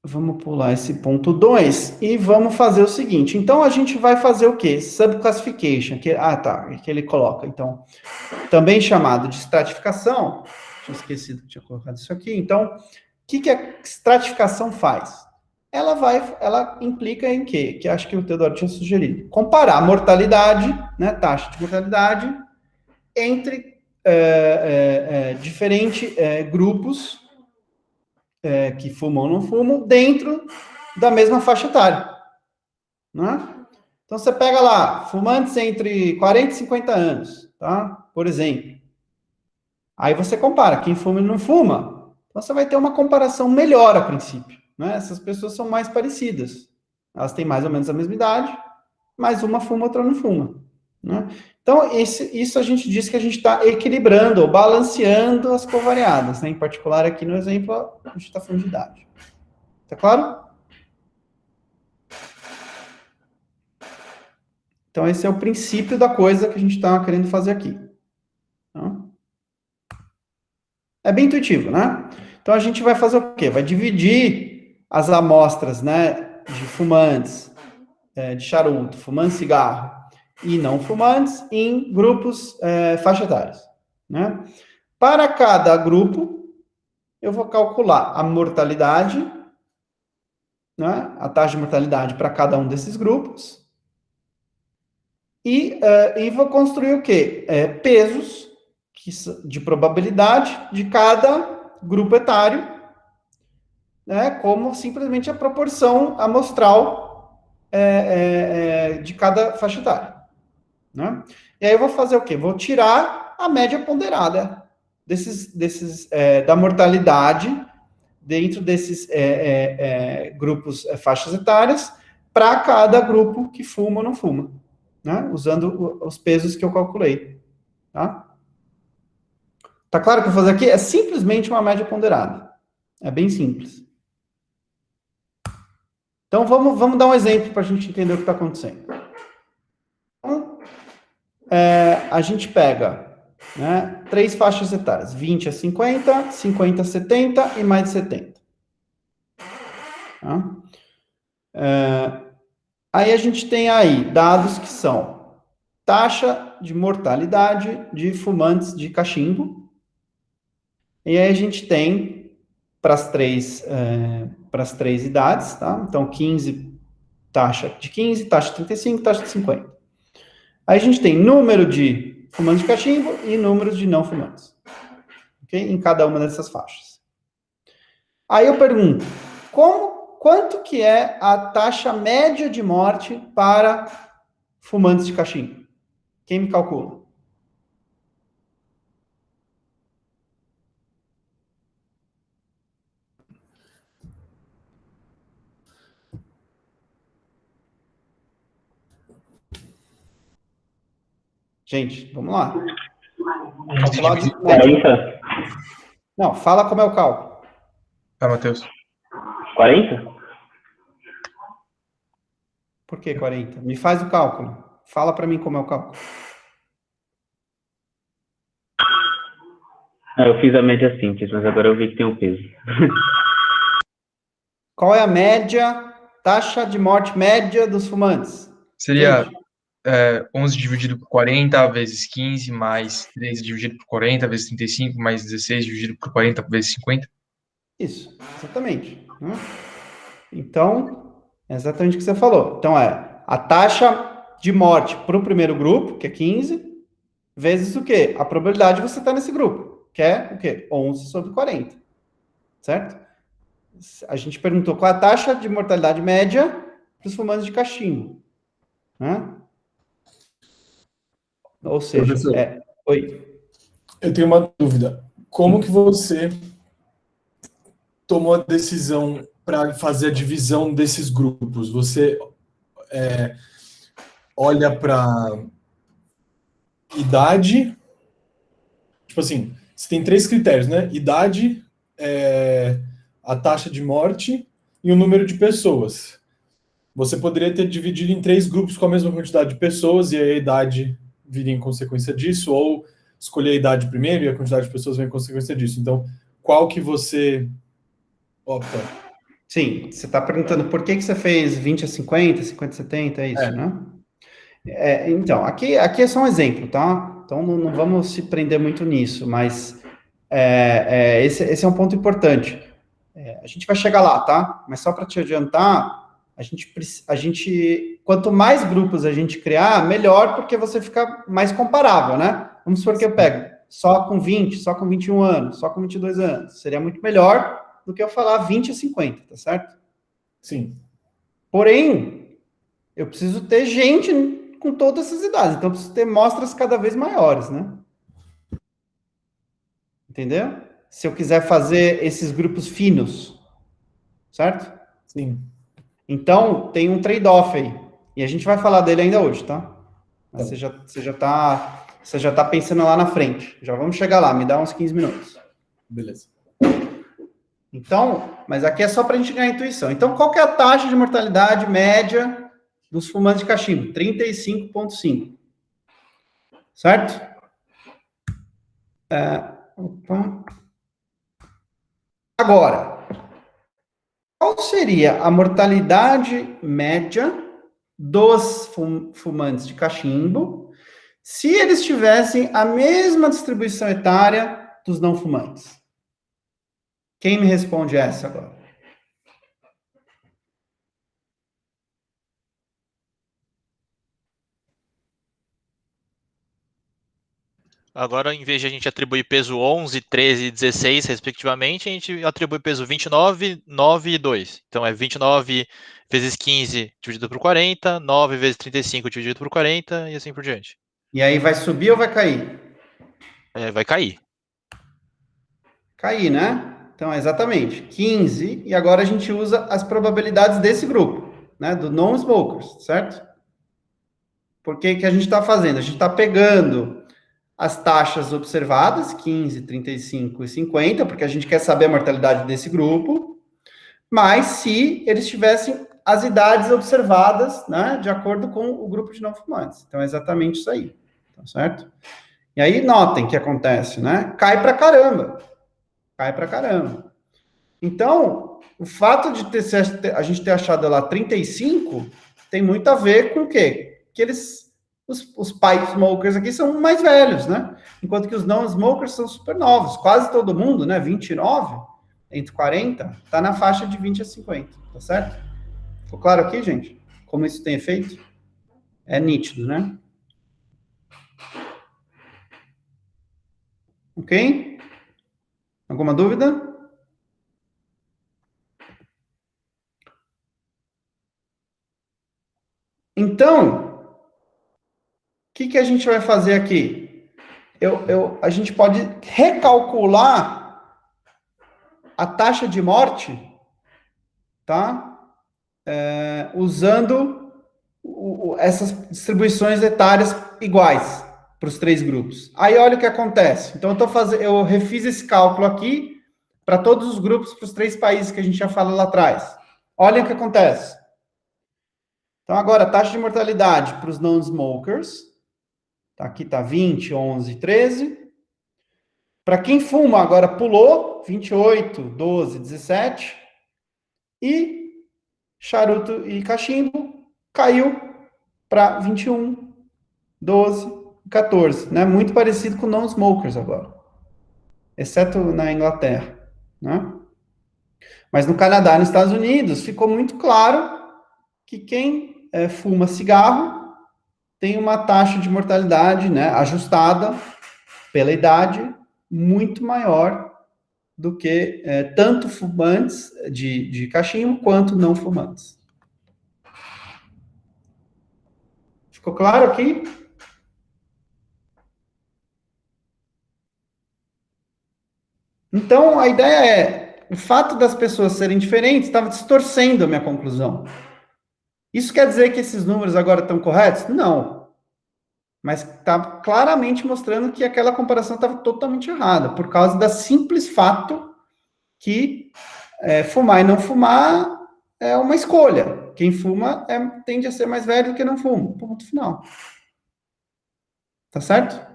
Vamos pular esse ponto 2 e vamos fazer o seguinte. Então, a gente vai fazer o quê? Subclassification. Que ele coloca. Então, também chamado de estratificação. Tinha esquecido que tinha colocado isso aqui. Então, o que a estratificação faz? Ela implica em quê? Que acho que o Teodoro tinha sugerido. Comparar a mortalidade, né, taxa de mortalidade, entre diferentes grupos que fumam ou não fumam, dentro da mesma faixa etária. Né? Então, você pega lá, fumantes entre 40 e 50 anos, tá? Por exemplo. Aí você compara, quem fuma e não fuma. Então, você vai ter uma comparação melhor a princípio. Né? Essas pessoas são mais parecidas. Elas têm mais ou menos a mesma idade, mas uma fuma, outra não fuma. Né? Então, isso a gente diz que a gente está equilibrando ou balanceando as covariadas. Né? Em particular, aqui no exemplo, a gente está falando de idade. Tá claro? Então, esse é o princípio da coisa que a gente está querendo fazer aqui. Então, é bem intuitivo, né? Então, a gente vai fazer o quê? Vai dividir as amostras, né, de fumantes, de charuto, fumando cigarro, e não fumantes em grupos faixa etários, né? Para cada grupo, eu vou calcular a mortalidade, né? A taxa de mortalidade para cada um desses grupos, e vou construir o quê? Pesos de probabilidade de cada grupo etário, né? Como simplesmente a proporção amostral de cada faixa etária. Né? E aí eu vou fazer o quê? Vou tirar a média ponderada da mortalidade dentro desses grupos, faixas etárias, para cada grupo que fuma ou não fuma, né? Usando os pesos que eu calculei. Tá? Tá claro o que eu vou fazer aqui? É simplesmente uma média ponderada. É bem simples. Então, vamos dar um exemplo para a gente entender o que está acontecendo. Então, a gente pega, né, 3 faixas etárias, 20 a 50, 50 a 70 e mais de 70. Tá? Aí a gente tem aí dados que são taxa de mortalidade de fumantes de cachimbo, e aí a gente tem para as três idades, tá? Então, 15, taxa de 15, taxa de 35, taxa de 50. Aí a gente tem número de fumantes de cachimbo e números de não fumantes. Ok? Em cada uma dessas faixas. Aí eu pergunto, quanto que é a taxa média de morte para fumantes de cachimbo? Quem me calcula? Gente, vamos lá. Não, fala como é o cálculo. Tá, Matheus. 40? Por que 40? Me faz o cálculo. Fala para mim como é o cálculo. Eu fiz a média simples, mas agora eu vi que tem um peso. Qual é a média taxa de morte média dos fumantes. Seria Gente, 11 dividido por 40 vezes 15, mais 13 dividido por 40 vezes 35, mais 16 dividido por 40 vezes 50? isso, exatamente. Né? Então, é exatamente o que você falou. Então, a taxa de morte para o primeiro grupo, que é 15, vezes o quê? A probabilidade de você estar nesse grupo, que é o quê? 11 sobre 40. Certo? A gente perguntou qual é a taxa de mortalidade média para os fumantes de cachimbo. Né? Ou seja, Professor, Oi. eu tenho uma dúvida. Como que você tomou a decisão para fazer a divisão desses grupos? Você olha para idade, tipo assim, você tem 3 critérios, né? Idade, a taxa de morte e o número de pessoas. Você poderia ter dividido em 3 grupos com a mesma quantidade de pessoas e aí a idade viria em consequência disso, ou escolher a idade primeiro e a quantidade de pessoas vem em consequência disso. Então, qual que você opta? Sim, você está perguntando por que você fez 20 a 50, 50 a 70, é isso, né? Então, aqui é só um exemplo, tá? Então, não vamos se prender muito nisso, mas esse é um ponto importante. A gente vai chegar lá, tá? Mas só para te adiantar, a gente, quanto mais grupos a gente criar, melhor, porque você fica mais comparável, né? Vamos supor que eu pego só com 20, só com 21 anos, só com 22 anos. Seria muito melhor do que eu falar 20 a 50, tá certo? Sim. Porém, eu preciso ter gente com todas essas idades, então eu preciso ter mostras cada vez maiores, né? Entendeu? Se eu quiser fazer esses grupos finos, certo? Sim. Então, tem um trade-off aí. E a gente vai falar dele ainda hoje, tá? Mas você já tá pensando lá na frente. Já vamos chegar lá, me dá uns 15 minutos. Beleza. Então, mas aqui é só para a gente ganhar intuição. Então, qual que é a taxa de mortalidade média dos fumantes de cachimbo? 35,5. Certo? Opa. Agora, qual seria a mortalidade média dos fumantes de cachimbo se eles tivessem a mesma distribuição etária dos não fumantes? Quem me responde essa agora? Agora, em vez de a gente atribuir peso 11, 13 e 16, respectivamente, a gente atribui peso 29, 9 e 2. Então, é 29 vezes 15 dividido por 40, 9 vezes 35 dividido por 40 e assim por diante. E aí vai subir ou vai cair? Vai cair. Cair, né? Então, exatamente. 15, e agora a gente usa as probabilidades desse grupo, né? Do non-smokers, certo? Porque que a gente está fazendo? A gente está pegando as taxas observadas, 15, 35 e 50, porque a gente quer saber a mortalidade desse grupo, mas se eles tivessem as idades observadas, né, de acordo com o grupo de não fumantes. Então, é exatamente isso aí, tá certo? E aí, notem o que acontece, né? Cai pra caramba. Cai pra caramba. Então, o fato de a gente ter achado lá 35 tem muito a ver com o quê? Que os pipe smokers aqui são mais velhos, né? Enquanto que os non-smokers são super novos. Quase todo mundo, né? 29, entre 40, tá na faixa de 20 a 50, tá certo? Ficou claro aqui, gente? Como isso tem efeito? É nítido, né? Ok? Alguma dúvida? Então, o que a gente vai fazer aqui? A gente pode recalcular a taxa de morte, tá? Usando essas distribuições etárias iguais para os 3 grupos. Aí olha o que acontece. Então eu refiz esse cálculo aqui para todos os grupos, para os 3 países que a gente já falou lá atrás. Olha o que acontece. Então agora a taxa de mortalidade para os non-smokers, aqui está 20, 11, 13. Para quem fuma, agora pulou 28, 12, 17. E charuto e cachimbo, caiu para 21, 12, 14, né? Muito parecido com non-smokers agora, exceto na Inglaterra, né? Mas no Canadá e nos Estados Unidos ficou muito claro que quem fuma cigarro tem uma taxa de mortalidade, né, ajustada pela idade muito maior do que tanto fumantes de cachimbo quanto não fumantes. Ficou claro aqui? Então, a ideia é, o fato das pessoas serem diferentes estava distorcendo a minha conclusão. Isso quer dizer que esses números agora estão corretos? Não. Mas está claramente mostrando que aquela comparação estava totalmente errada, por causa do simples fato que fumar e não fumar é uma escolha. Quem fuma tende a ser mais velho do que não fuma. Ponto final. Tá certo?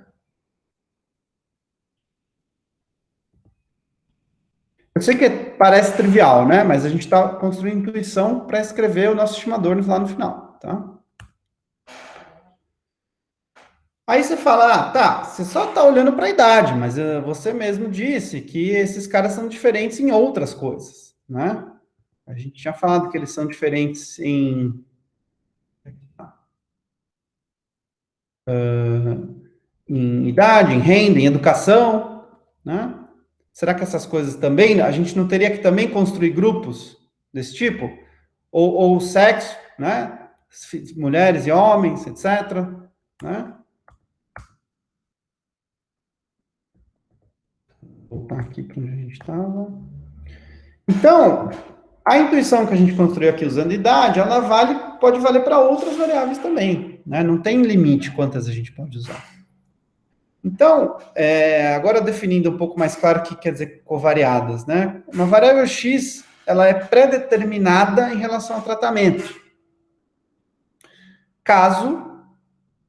Eu sei que parece trivial, né? Mas a gente está construindo intuição para escrever o nosso estimador lá no final, tá? Aí você fala, tá, você só está olhando para a idade, mas você mesmo disse que esses caras são diferentes em outras coisas, né? A gente tinha falado que eles são diferentes em idade, em renda, em educação, né? Será que essas coisas também, a gente não teria que também construir grupos desse tipo? Ou sexo, né? Mulheres e homens, etc., né? Vou voltar aqui para onde a gente estava. Então, a intuição que a gente construiu aqui usando idade, ela pode valer para outras variáveis também, né? Não tem limite quantas a gente pode usar. Então, agora definindo um pouco mais claro o que quer dizer covariadas, né? Uma variável X, ela é pré-determinada em relação ao tratamento.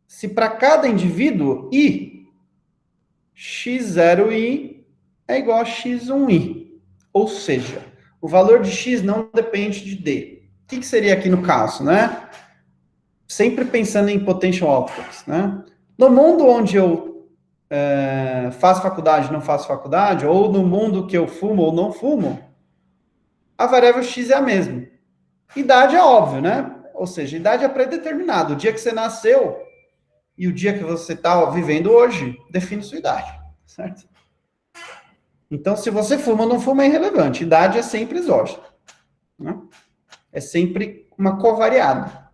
Se para cada indivíduo I, X0I é igual a X1I. Ou seja, o valor de X não depende de D. O que seria aqui no caso, né? Sempre pensando em potential optics, né? No mundo onde eu faço faculdade, não faço faculdade, ou no mundo que eu fumo ou não fumo, a variável X é a mesma. Idade é óbvio, né? Ou seja, idade é pré-determinada. O dia que você nasceu e o dia que você está vivendo hoje define sua idade, certo? Então, se você fuma ou não fuma é irrelevante. Idade é sempre exógena, né? É sempre uma covariada,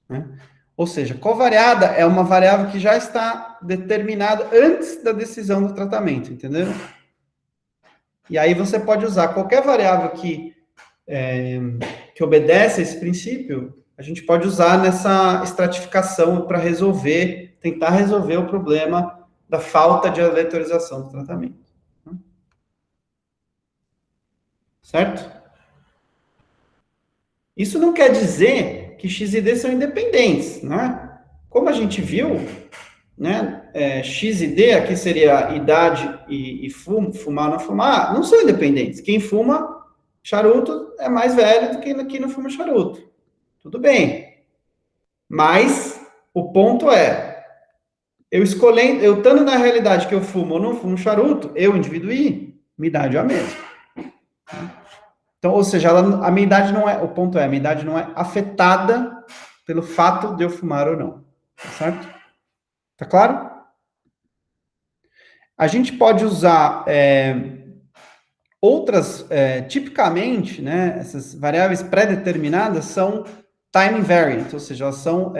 né? Ou seja, covariada é uma variável que já está determinada antes da decisão do tratamento, entendeu? E aí você pode usar qualquer variável que obedece a esse princípio, a gente pode usar nessa estratificação para tentar resolver o problema da falta de aleatorização do tratamento. Certo? Isso não quer dizer que X e D são independentes, né? Como a gente viu, né, X e D, aqui seria idade e fumar ou não fumar, não são independentes. Quem fuma charuto é mais velho do que quem não fuma charuto. Tudo bem. Mas o ponto é, eu estando na realidade que eu fumo ou não fumo charuto, eu, indivíduo I, minha idade é a mesma. Então, ou seja, a minha idade não é, o ponto é, a minha idade não é afetada pelo fato de eu fumar ou não, tá certo? Tá claro? A gente pode usar outras, tipicamente, né, essas variáveis pré-determinadas são time invariant, ou seja, elas são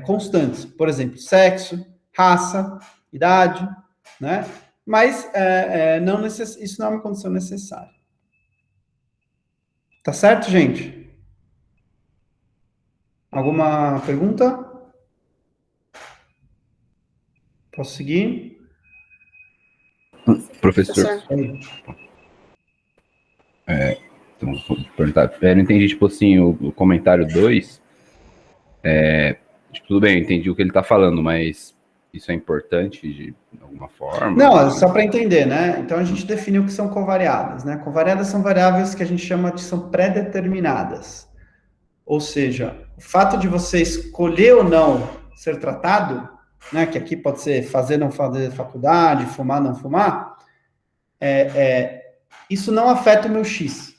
constantes. Por exemplo, sexo, raça, idade, né? Mas isso não é uma condição necessária. Tá certo, gente? Alguma pergunta? Posso seguir? Professor. Então, vou perguntar. Eu não entendi, tipo assim, o comentário 2. Tudo bem, eu entendi o que ele está falando, mas isso é importante de alguma forma? Não, só para entender, né? Então a gente definiu o que são covariadas, né? Covariadas são variáveis que a gente chama de são pré-determinadas. Ou seja, o fato de você escolher ou não ser tratado, né? Que aqui pode ser fazer, não fazer faculdade, fumar, não fumar, isso não afeta o meu X,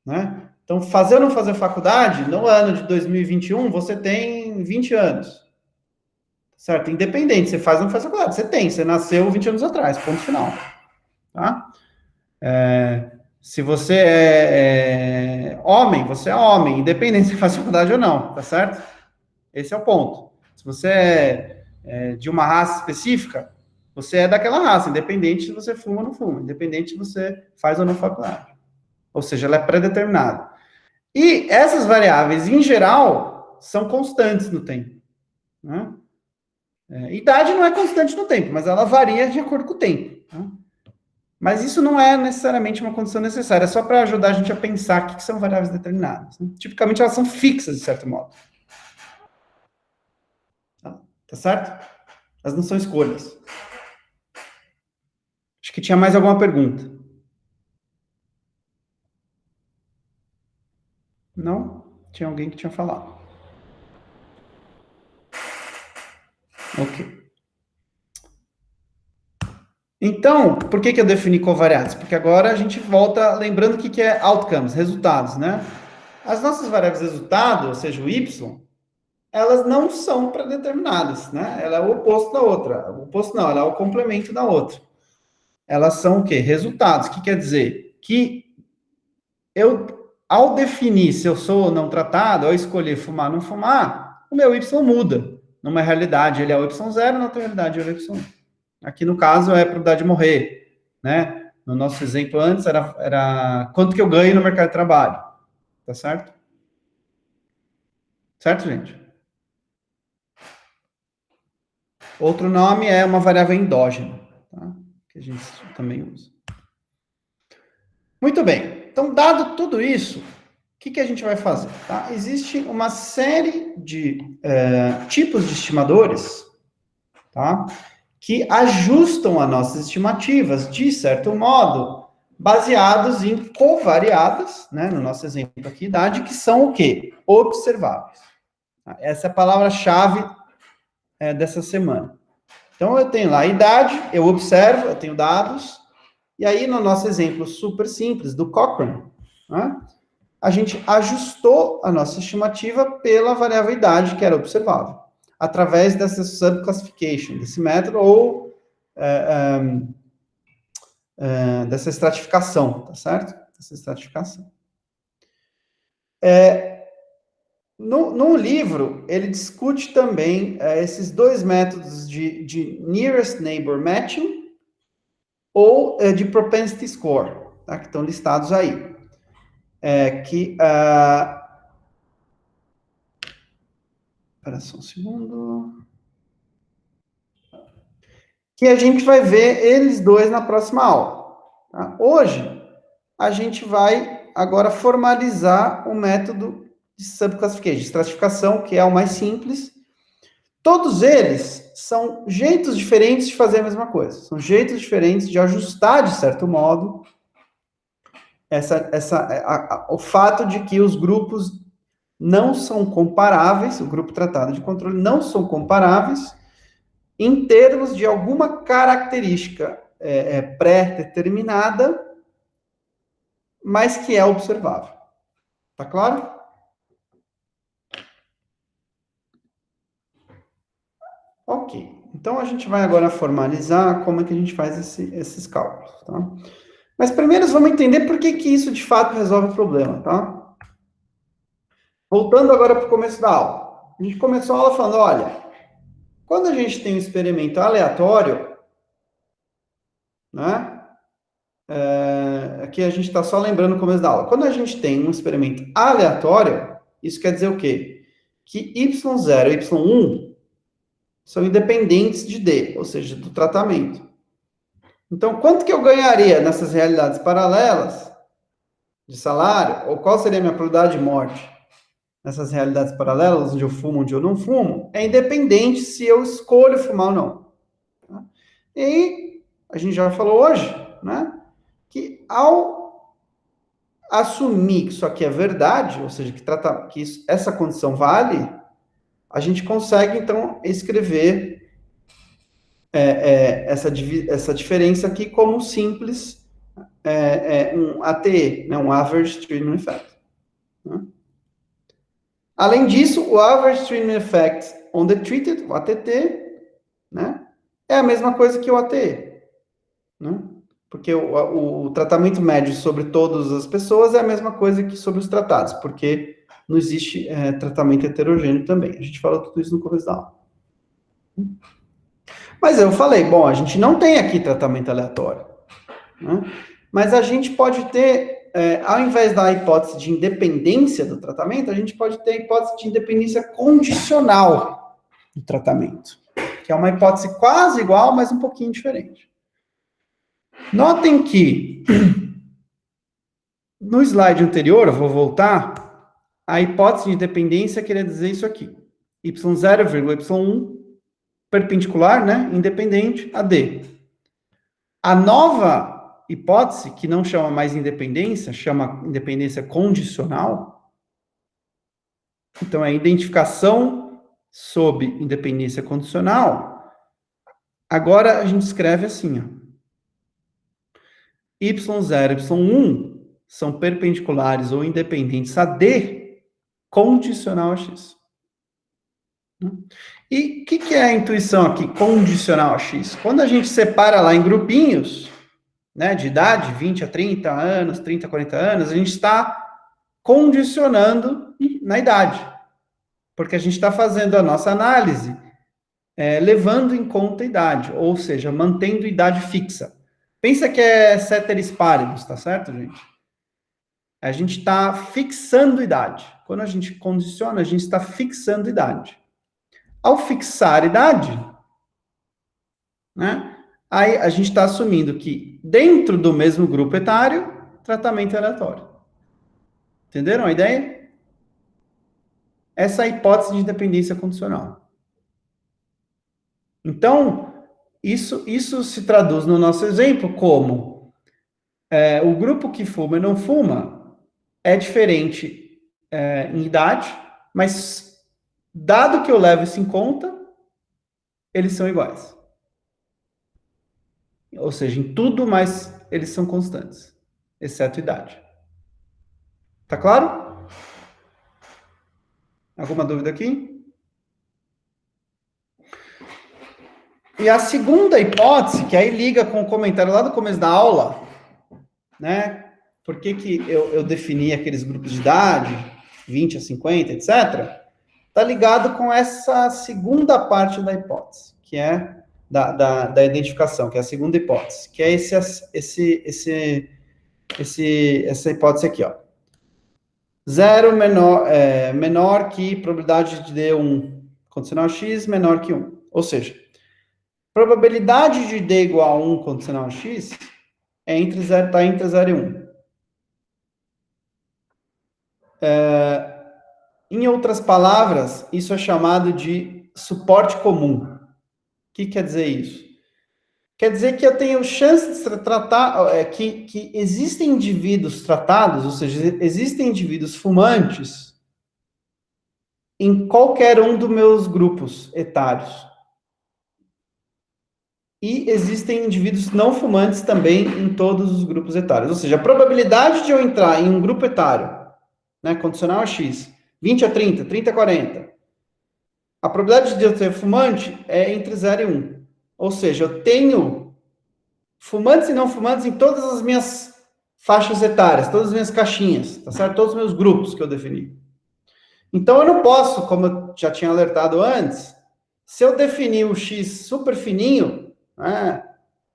né? Então, fazer ou não fazer faculdade, no ano de 2021, você tem 20 anos. Certo? Independente, você faz ou não faz faculdade. Você nasceu 20 anos atrás, ponto final. Tá? Se você é homem, você é homem, independente se faz faculdade ou não, tá certo? Esse é o ponto. Se você é de uma raça específica, você é daquela raça, independente se você fuma ou não fuma, independente se você faz ou não faculdade. Ou seja, ela é pré-determinada. E essas variáveis, em geral, são constantes no tempo. Né? Idade não é constante no tempo, mas ela varia de acordo com o tempo. Né? Mas isso não é necessariamente uma condição necessária, é só para ajudar a gente a pensar o que são variáveis determinadas. Né? Tipicamente, elas são fixas, de certo modo. Tá certo? Elas não são escolhas. Acho que tinha mais alguma pergunta. Não? Tinha alguém que tinha falado. Ok. Então, por que eu defini covariadas? Porque agora a gente volta lembrando o que é outcomes, resultados, né? As nossas variáveis resultado, ou seja, o y, elas não são pré-determinadas, né? Ela é o oposto da outra. O oposto não, ela é o complemento da outra. Elas são o quê? Resultados. O que quer dizer? Que eu, ao definir se eu sou ou não tratado, ao escolher fumar ou não fumar, o meu y muda. Numa realidade, ele é o y0, na outra realidade, ele é o y1. Aqui, no caso, é a probabilidade de morrer, né? No nosso exemplo antes, era quanto que eu ganho no mercado de trabalho. Tá certo? Certo, gente? Outro nome é uma variável endógena, tá? Que a gente também usa. Muito bem. Então, dado tudo isso, o que a gente vai fazer? Tá? Existe uma série de tipos de estimadores, tá? Que ajustam as nossas estimativas, de certo modo, baseados em covariadas, né, no nosso exemplo aqui, idade, que são o quê? Observáveis. Essa é a palavra-chave dessa semana. Então, eu tenho lá a idade, eu observo, eu tenho dados, e aí, no nosso exemplo super simples, do Cochrane, né, a gente ajustou a nossa estimativa pela variável idade, que era observável, através dessa subclassification, desse método, ou dessa estratificação, tá certo? Dessa estratificação. No livro, ele discute também esses dois métodos de nearest neighbor matching ou de propensity score, tá? Que estão listados aí. Espera só um segundo. Que a gente vai ver eles dois na próxima aula. Tá? Hoje, a gente vai agora formalizar o método de subclassification, de estratificação, que é o mais simples. Todos eles são jeitos diferentes de fazer a mesma coisa. São jeitos diferentes de ajustar, de certo modo, o fato de que os grupos não são comparáveis, o grupo tratado de controle não são comparáveis em termos de alguma característica pré-determinada, mas que é observável. Tá claro? Ok. Então, a gente vai agora formalizar como é que a gente faz esses cálculos, tá? Mas primeiro vamos entender por que isso de fato resolve o problema, tá? Voltando agora para o começo da aula. A gente começou a aula falando, olha, quando a gente tem um experimento aleatório, né? Aqui a gente está só lembrando o começo da aula. Quando a gente tem um experimento aleatório, isso quer dizer o quê? Que y0 e y1 são independentes de D, ou seja, do tratamento. Então, quanto que eu ganharia nessas realidades paralelas de salário, ou qual seria a minha probabilidade de morte? nessas realidades paralelas, onde eu fumo, onde eu não fumo, é independente se eu escolho fumar ou não. Tá? E a gente já falou hoje, né, que ao assumir que isso aqui é verdade, ou seja, que essa condição vale, a gente consegue, então, escrever essa diferença aqui como simples um ATE, né, um Average Treatment Effect. Né? Além disso, o Average Treatment Effect on the Treated, o ATT, né, é a mesma coisa que o ATE. Né? Porque o tratamento médio sobre todas as pessoas é a mesma coisa que sobre os tratados, porque não existe tratamento heterogêneo também. A gente falou tudo isso no começo da aula. Mas eu falei, bom, a gente não tem aqui tratamento aleatório. Né? Mas a gente pode ter, ao invés da hipótese de independência do tratamento, a gente pode ter a hipótese de independência condicional do tratamento, que é uma hipótese quase igual, mas um pouquinho diferente. Notem que, no slide anterior, eu vou voltar, a hipótese de independência queria dizer isso aqui. Y0, Y1, perpendicular, né, independente, a D. A nova hipótese, que não chama mais independência, chama independência condicional, então é identificação sob independência condicional, agora a gente escreve assim, ó. Y0 e Y1 são perpendiculares ou independentes a D, condicional a X. E o que é a intuição aqui, condicional a X? Quando a gente separa lá em grupinhos, né, de idade, 20 a 30 anos, 30 a 40 anos, a gente está condicionando na idade. Porque a gente está fazendo a nossa análise levando em conta a idade, ou seja, mantendo idade fixa. Pensa que é ceteris paribus, tá certo, gente? A gente está fixando idade. Quando a gente condiciona, a gente está fixando idade. Ao fixar idade, né, aí a gente está assumindo que dentro do mesmo grupo etário, tratamento é aleatório. Entenderam a ideia? Essa é a hipótese de independência condicional. Então, isso se traduz no nosso exemplo como o grupo que fuma e não fuma é diferente em idade, mas dado que eu levo isso em conta, eles são iguais. Ou seja, em tudo, mas eles são constantes, exceto idade. Tá claro? Alguma dúvida aqui? E a segunda hipótese, que aí liga com o comentário lá do começo da aula, né? Por que eu defini aqueles grupos de idade, 20 a 50, etc., está ligado com essa segunda parte da hipótese, que é da identificação, que é a segunda hipótese, que é essa hipótese aqui, ó. 0 menor que probabilidade de D1 condicional X menor que 1. Ou seja, probabilidade de D igual a 1 condicional a X está entre 0 e 1. Em outras palavras, isso é chamado de suporte comum. O que quer dizer isso? Quer dizer que eu tenho chance de tratar, que existem indivíduos tratados, ou seja, existem indivíduos fumantes em qualquer um dos meus grupos etários. E existem indivíduos não fumantes também em todos os grupos etários. Ou seja, a probabilidade de eu entrar em um grupo etário, né, condicional a X, 20 a 30, 30 a 40, a probabilidade de eu ser fumante é entre 0 e 1. Ou seja, eu tenho fumantes e não fumantes em todas as minhas faixas etárias, todas as minhas caixinhas, tá certo? Todos os meus grupos que eu defini. Então, eu não posso, como eu já tinha alertado antes, se eu definir o X super fininho,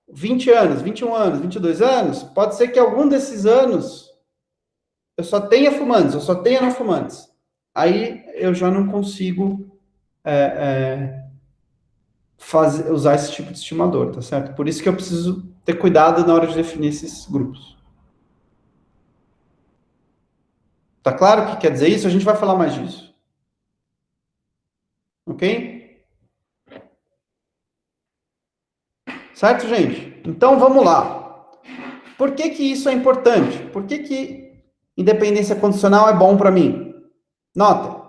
20 anos, 21 anos, 22 anos, pode ser que algum desses anos eu só tenha fumantes, eu só tenha não fumantes. Aí eu já não consigo usar esse tipo de estimador, tá certo? Por isso que eu preciso ter cuidado na hora de definir esses grupos. Tá claro o que quer dizer isso? A gente vai falar mais disso. Ok? Certo, gente? Então, vamos lá. Por que que isso é importante? Por que que independência condicional é bom para mim? Nota.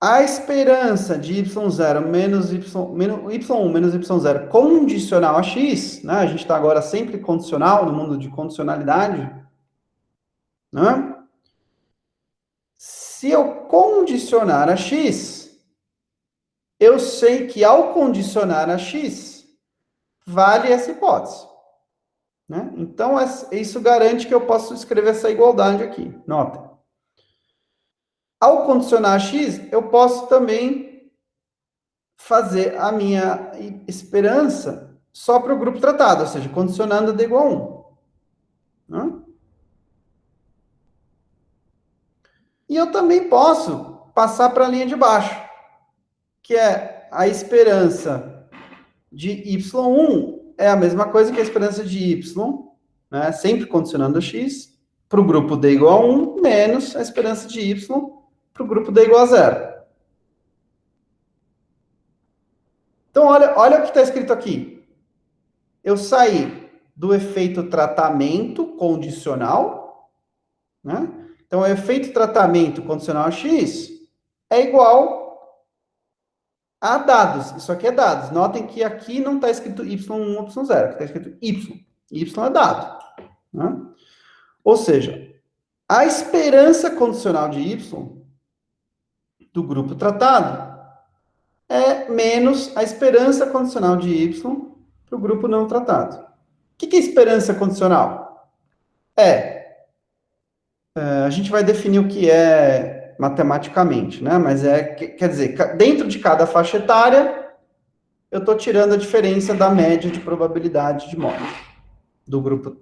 A esperança de y0 menos y1 menos y0 condicional a x, né? A gente está agora sempre condicional, no mundo de condicionalidade, né? Se eu condicionar a x, eu sei que ao condicionar a x, vale essa hipótese, né? Então, isso garante que eu posso escrever essa igualdade aqui. Nota. Ao condicionar a x, eu posso também fazer a minha esperança só para o grupo tratado, ou seja, condicionando d igual a 1. Né? E eu também posso passar para a linha de baixo, que é a esperança de y1 é a mesma coisa que a esperança de y, né, sempre condicionando x, para o grupo d igual a 1, menos a esperança de y para o grupo d igual a 0. Então, olha o que está escrito aqui. Eu saí do efeito tratamento condicional, né? Então, o efeito tratamento condicional a x é igual a dados. Isso aqui é dados. Notem que aqui não está escrito y1, y0, aqui está escrito y. Y é dado. Né? Ou seja, a esperança condicional de y do grupo tratado é menos a esperança condicional de y para o grupo não tratado. O que é esperança condicional? A gente vai definir o que é matematicamente, né? Mas quer dizer, dentro de cada faixa etária, eu estou tirando a diferença da média de probabilidade de morte do grupo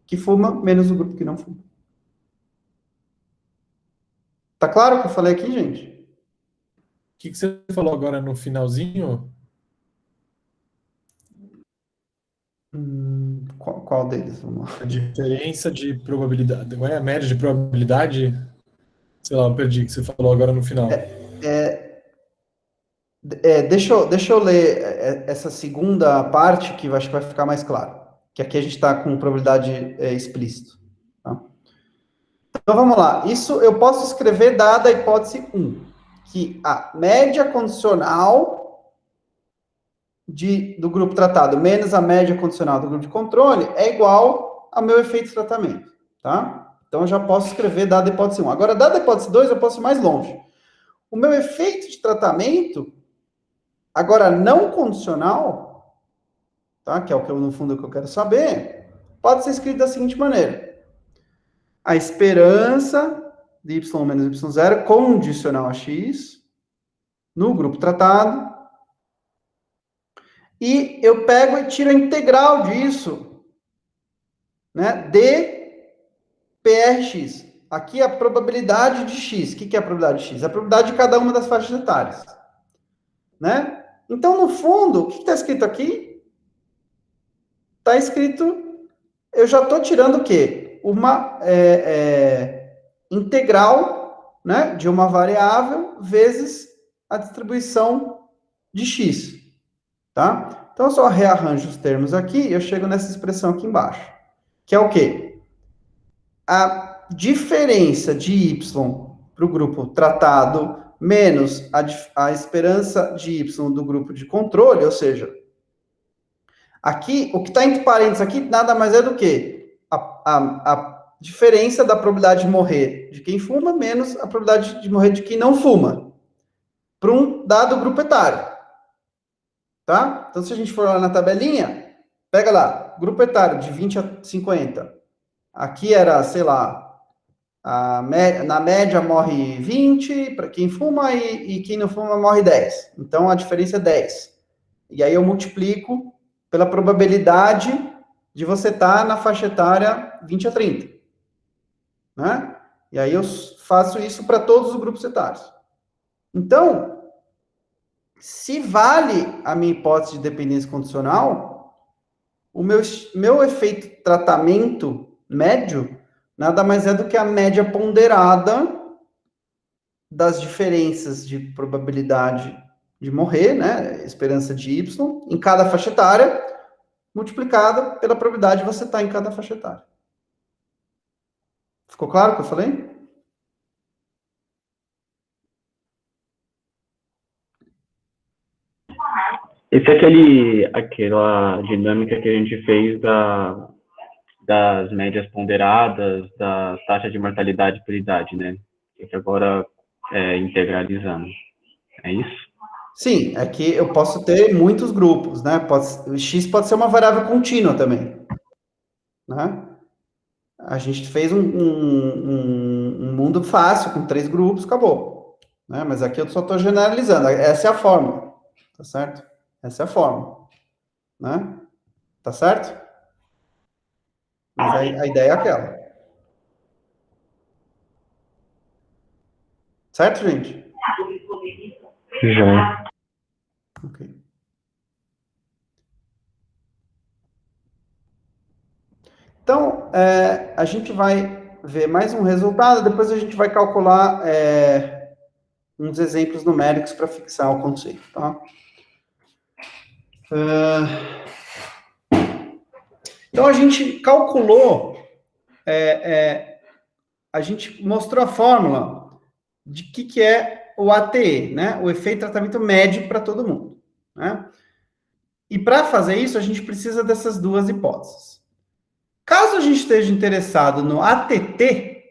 que fuma menos o grupo que não fuma. Tá claro o que eu falei aqui, gente? O que você falou agora no finalzinho? Qual deles? Vamos lá. A diferença de probabilidade. Não é a média de probabilidade? Sei lá, eu perdi o que você falou agora no final. Deixa eu ler essa segunda parte, que eu acho que vai ficar mais claro. Que aqui a gente está com probabilidade explícita. Tá? Então, vamos lá. Isso eu posso escrever dada a hipótese 1. Que a média condicional do grupo tratado menos a média condicional do grupo de controle é igual ao meu efeito de tratamento, tá? Então, eu já posso escrever dada a hipótese 1. Agora, dada a hipótese 2, eu posso ir mais longe. O meu efeito de tratamento, agora não condicional, tá? Que é o que eu, no fundo, é o que eu quero saber, pode ser escrito da seguinte maneira. A esperança de y menos y0 condicional a x no grupo tratado. E eu pego e tiro a integral disso, né? D PRX. Aqui é a probabilidade de x. O que é a probabilidade de x? É a probabilidade de cada uma das faixas etárias. Né? Então, no fundo, o que está escrito aqui? Está escrito, eu já estou tirando o quê? Uma integral, né, de uma variável vezes a distribuição de x. Tá? Então, eu só rearranjo os termos aqui e eu chego nessa expressão aqui embaixo. Que é o quê? A diferença de y para o grupo tratado menos a esperança de y do grupo de controle, ou seja, aqui, o que está entre parênteses aqui nada mais é do que a diferença da probabilidade de morrer de quem fuma menos a probabilidade de morrer de quem não fuma, para um dado grupo etário. Tá? Então, se a gente for lá na tabelinha, pega lá, grupo etário de 20 a 50. Aqui era, sei lá, na média morre 20 para quem fuma e quem não fuma morre 10. Então, a diferença é 10. E aí eu multiplico pela probabilidade de você estar na faixa etária 20 a 30. Né? E aí eu faço isso para todos os grupos etários. Então, se vale a minha hipótese de dependência condicional, o meu efeito tratamento médio nada mais é do que a média ponderada das diferenças de probabilidade de morrer, né, esperança de Y, em cada faixa etária, multiplicada pela probabilidade de você estar em cada faixa etária. Ficou claro o que eu falei? Esse é aquela dinâmica que a gente fez das médias ponderadas, da taxa de mortalidade por idade, né? Que agora integralizando. É isso? Sim, é que eu posso ter muitos grupos, né? O X pode ser uma variável contínua também, né? A gente fez um mundo fácil, com 3 grupos, acabou. Né? Mas aqui eu só estou generalizando. Essa é a fórmula, tá certo? Essa é a fórmula, né? Tá certo? Mas a ideia é aquela. Certo, gente? Já. Ok. Então, a gente vai ver mais um resultado, depois a gente vai calcular uns exemplos numéricos para fixar o conceito, tá? Então, a gente calculou, a gente mostrou a fórmula de que é o ATE, né? O efeito de tratamento médio para todo mundo, né? E para fazer isso, a gente precisa dessas duas hipóteses. Caso a gente esteja interessado no ATT,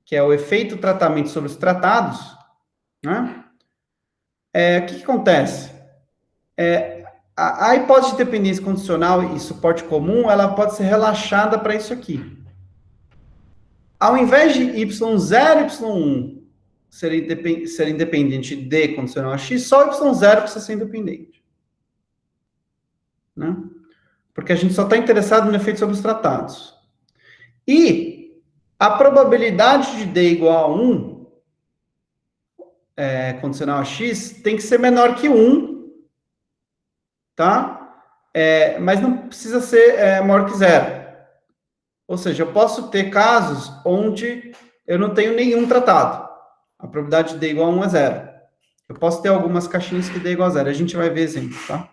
que é o efeito tratamento sobre os tratados, né? O que acontece? A hipótese de dependência condicional e suporte comum, ela pode ser relaxada para isso aqui. Ao invés de Y0 e Y1 ser independente de condicional a X, só Y0 precisa ser independente. Né? Porque a gente só está interessado no efeito sobre os tratados. E a probabilidade de D igual a 1, condicional a X, tem que ser menor que 1, tá? Mas não precisa ser maior que 0. Ou seja, eu posso ter casos onde eu não tenho nenhum tratado. A probabilidade de D igual a 1 é 0. Eu posso ter algumas caixinhas que D igual a 0. A gente vai ver exemplo, tá?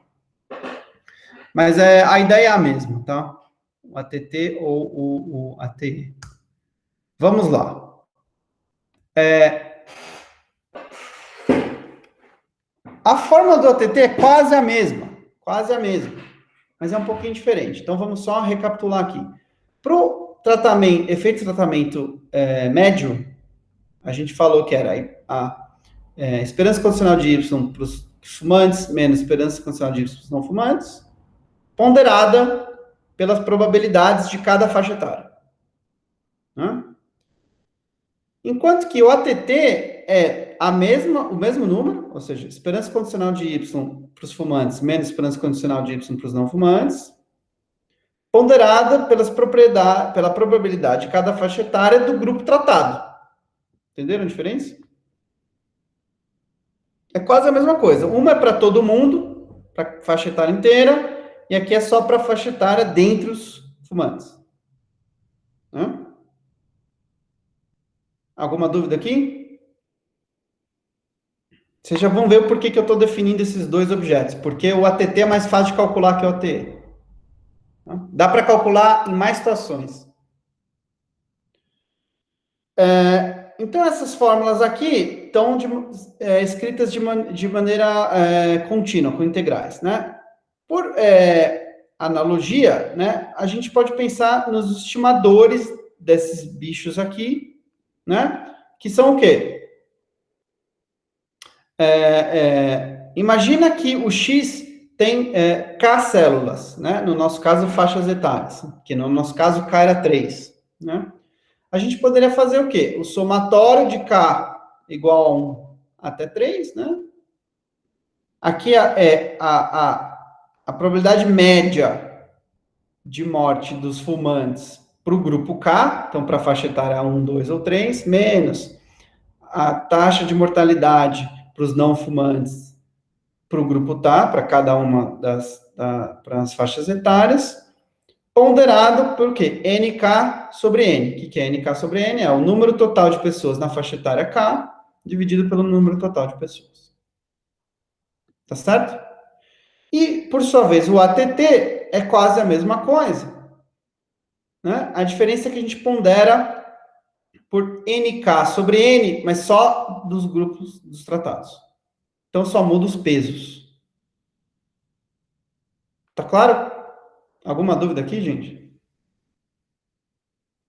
Mas a ideia é a mesma, tá? O ATT ou o ATE. Vamos lá. A fórmula do ATT é quase a mesma, mas é um pouquinho diferente. Então, vamos só recapitular aqui. Para o efeito de tratamento médio, a gente falou que era a esperança condicional de Y para os fumantes menos esperança condicional de Y para os não fumantes, ponderada pelas probabilidades de cada faixa etária. Né? Enquanto que o ATT é o mesmo número, ou seja, esperança condicional de Y para os fumantes menos esperança condicional de Y para os não fumantes, ponderada pela probabilidade de cada faixa etária do grupo tratado. Entenderam a diferença? É quase a mesma coisa. Uma é para todo mundo, para a faixa etária inteira, e aqui é só para a faixa etária dentre os fumantes. Né? Alguma dúvida aqui? Vocês já vão ver o porquê que eu estou definindo esses dois objetos. Porque o ATT é mais fácil de calcular que o ATE. Dá para calcular em mais situações. Então, essas fórmulas aqui estão escritas de maneira contínua, com integrais, né? Por analogia, né, a gente pode pensar nos estimadores desses bichos aqui, né? Que são o quê? Imagina que o X tem K células, né? No nosso caso, faixas etárias, que no nosso caso, K era 3, né? A gente poderia fazer o quê? O somatório de K igual a 1 até 3, né? Aqui a probabilidade média de morte dos fumantes para o grupo K, então para a faixa etária 1, 2 ou 3, menos a taxa de mortalidade para os não fumantes para o grupo T, para cada uma das faixas etárias, ponderado por quê? NK sobre N. O que é NK sobre N? É o número total de pessoas na faixa etária K, dividido pelo número total de pessoas. Tá certo? E, por sua vez, o ATT é quase a mesma coisa. Né? A diferença é que a gente pondera por NK sobre N, mas só dos grupos dos tratados. Então, só muda os pesos. Tá claro? Alguma dúvida aqui, gente?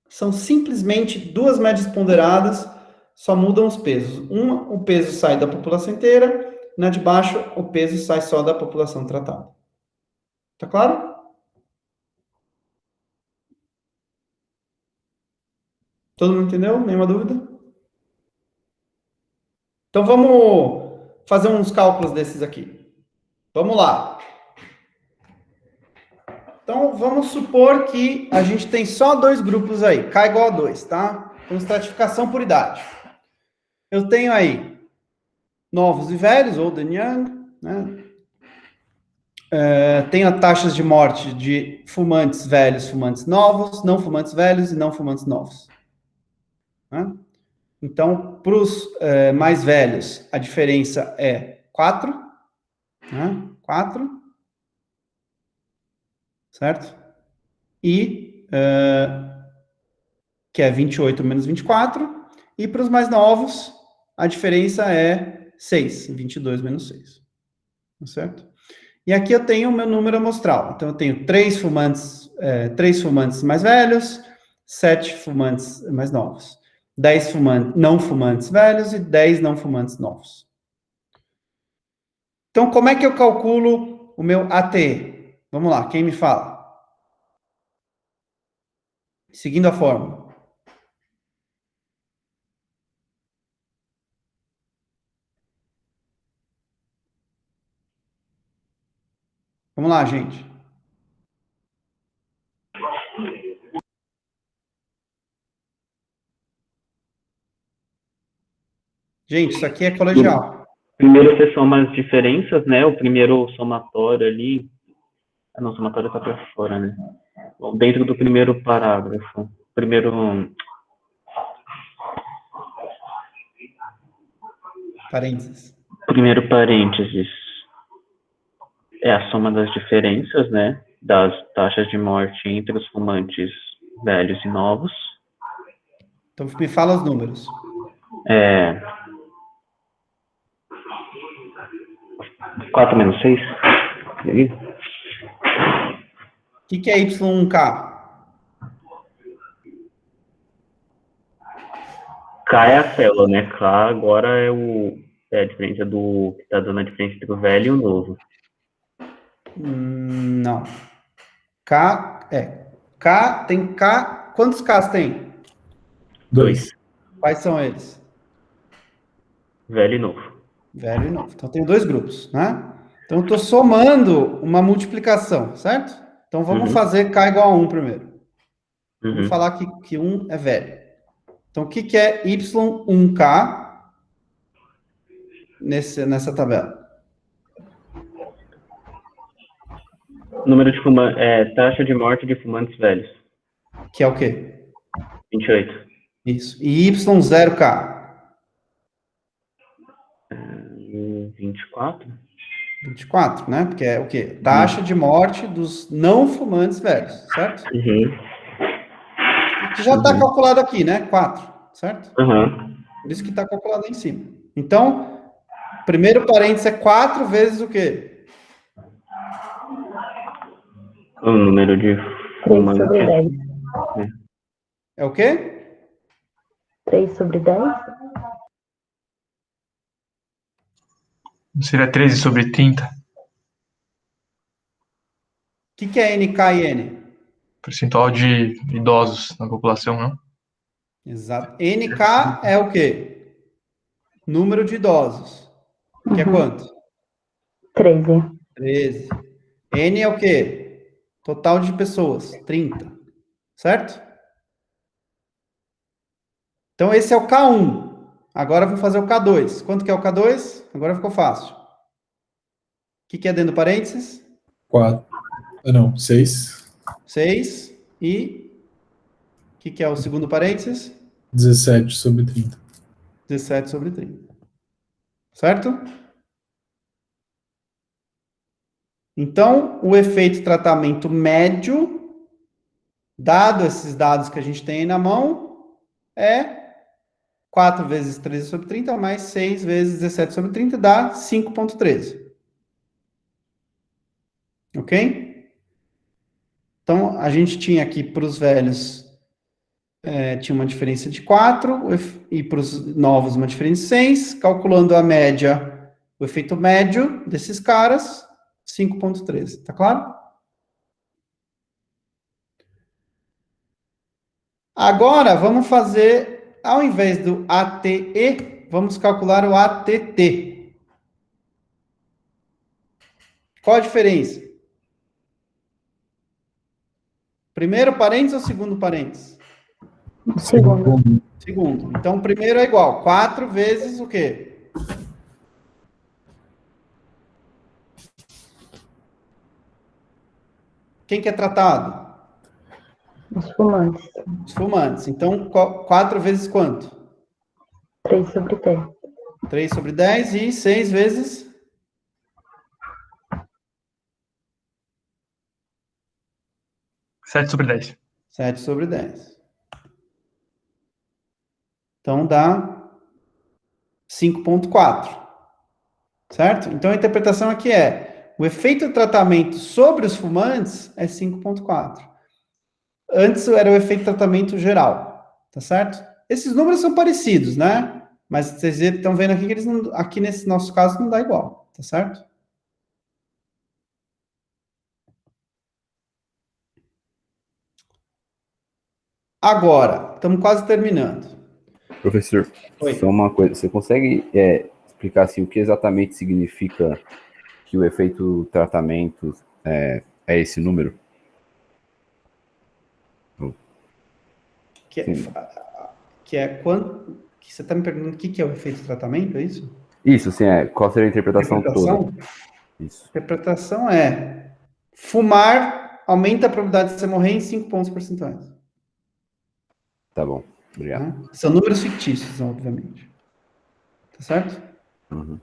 São simplesmente duas médias ponderadas, só mudam os pesos. Uma, o peso sai da população inteira, na de baixo, o peso sai só da população tratada. Tá claro? Todo mundo entendeu? Nenhuma dúvida? Então, vamos fazer uns cálculos desses aqui. Vamos lá. Então, vamos supor que a gente tem só dois grupos aí, K igual a 2, tá? Com estratificação por idade. Eu tenho aí novos e velhos, old and young, né? Tenho taxas de morte de fumantes velhos, fumantes novos, não fumantes velhos e não fumantes novos. Né? Então, para os mais velhos, a diferença é 4, né? 4, certo? E, que é 28 menos 24, e para os mais novos, a diferença é 6, 22 menos 6, certo? E aqui eu tenho o meu número amostral. Então, eu tenho 3 fumantes mais velhos, 7 fumantes mais novos, 10 não fumantes velhos e 10 não fumantes novos. Então, como é que eu calculo o meu ATE? Vamos lá, quem me fala? Seguindo a fórmula. Vamos lá, gente. Gente, isso aqui é colegial. Primeiro você soma as diferenças, né? O primeiro somatório ali... Ah, não, o somatório tá para fora, né? Bom, dentro do primeiro parágrafo. Parênteses. Primeiro parênteses. É a soma das diferenças, né? Das taxas de morte entre os fumantes velhos e novos. Então, me fala os números. 4 menos 6. E aí? O que é Y1K? K é a célula, né? K agora é a diferença do... que tá dando a diferença entre o velho e o novo. Não. K tem K. Quantos Ks tem? 2. Quais são eles? Velho e novo. Velho e novo. Então, tem dois grupos, né? Então, eu estou somando uma multiplicação, certo? Então, vamos fazer K igual a 1 primeiro. Vamos falar que 1 é velho. Então, o que é Y1K nessa tabela? Número de fumantes... taxa de morte de fumantes velhos. Que é o quê? 28. Isso. E Y0K? 24. 24, né? Porque é o quê? Taxa de morte dos não fumantes velhos, certo? Que já está calculado aqui, né? 4, certo? Por isso que está calculado aí em cima. Então, primeiro parênteses é 4 vezes o quê? O número de fumantes. 3 sobre 10. É o quê? 3 sobre 10? Seria 13 sobre 30. O que é NK e N? Percentual de idosos na população, não? Exato. NK é o quê? Número de idosos. Que é quanto? 13. 13. N é o quê? Total de pessoas. 30. Certo? Então, esse é o K1. Agora, vamos fazer o K2. Quanto que é o K2? Agora ficou fácil. O que é dentro do parênteses? 4. Não, 6. 6 e... O que é o segundo parênteses? 17 sobre 30. 17 sobre 30. Certo? Então, o efeito tratamento médio, dado esses dados que a gente tem aí na mão, é 4 vezes 13 sobre 30 mais 6 vezes 17 sobre 30 dá 5,13. Ok? Então, a gente tinha aqui para os velhos, tinha uma diferença de 4, e para os novos uma diferença de 6. Calculando a média, o efeito médio desses caras, 5,13. Tá claro? Agora, vamos fazer, ao invés do ATE, vamos calcular o ATT. Qual a diferença? Primeiro parênteses ou segundo parênteses? Segundo. Segundo. Então, o primeiro é igual. 4 vezes o quê? Quem que é tratado? Os fumantes. Os fumantes. Então, 4 vezes quanto? 3 sobre 10. 3 sobre 10 e 6 vezes? 7 sobre 10. 7 sobre 10. Então, dá 5,4. Certo? Então, a interpretação aqui é, o efeito do tratamento sobre os fumantes é 5,4. Antes era o efeito tratamento geral, tá certo? Esses números são parecidos, né? Mas vocês estão vendo aqui que eles não, aqui nesse nosso caso não dá igual, tá certo? Agora, estamos quase terminando. Professor, Oi. só uma coisa, você consegue explicar assim, o que exatamente significa que o efeito tratamento é esse número? Que é quando... Que você está me perguntando o que é o efeito tratamento, é isso? Isso, sim, qual seria a interpretação toda? Isso. A interpretação é fumar aumenta a probabilidade de você morrer em 5 pontos percentuais. Tá bom, obrigado. Né? São números fictícios, obviamente. Tá certo? Uhum.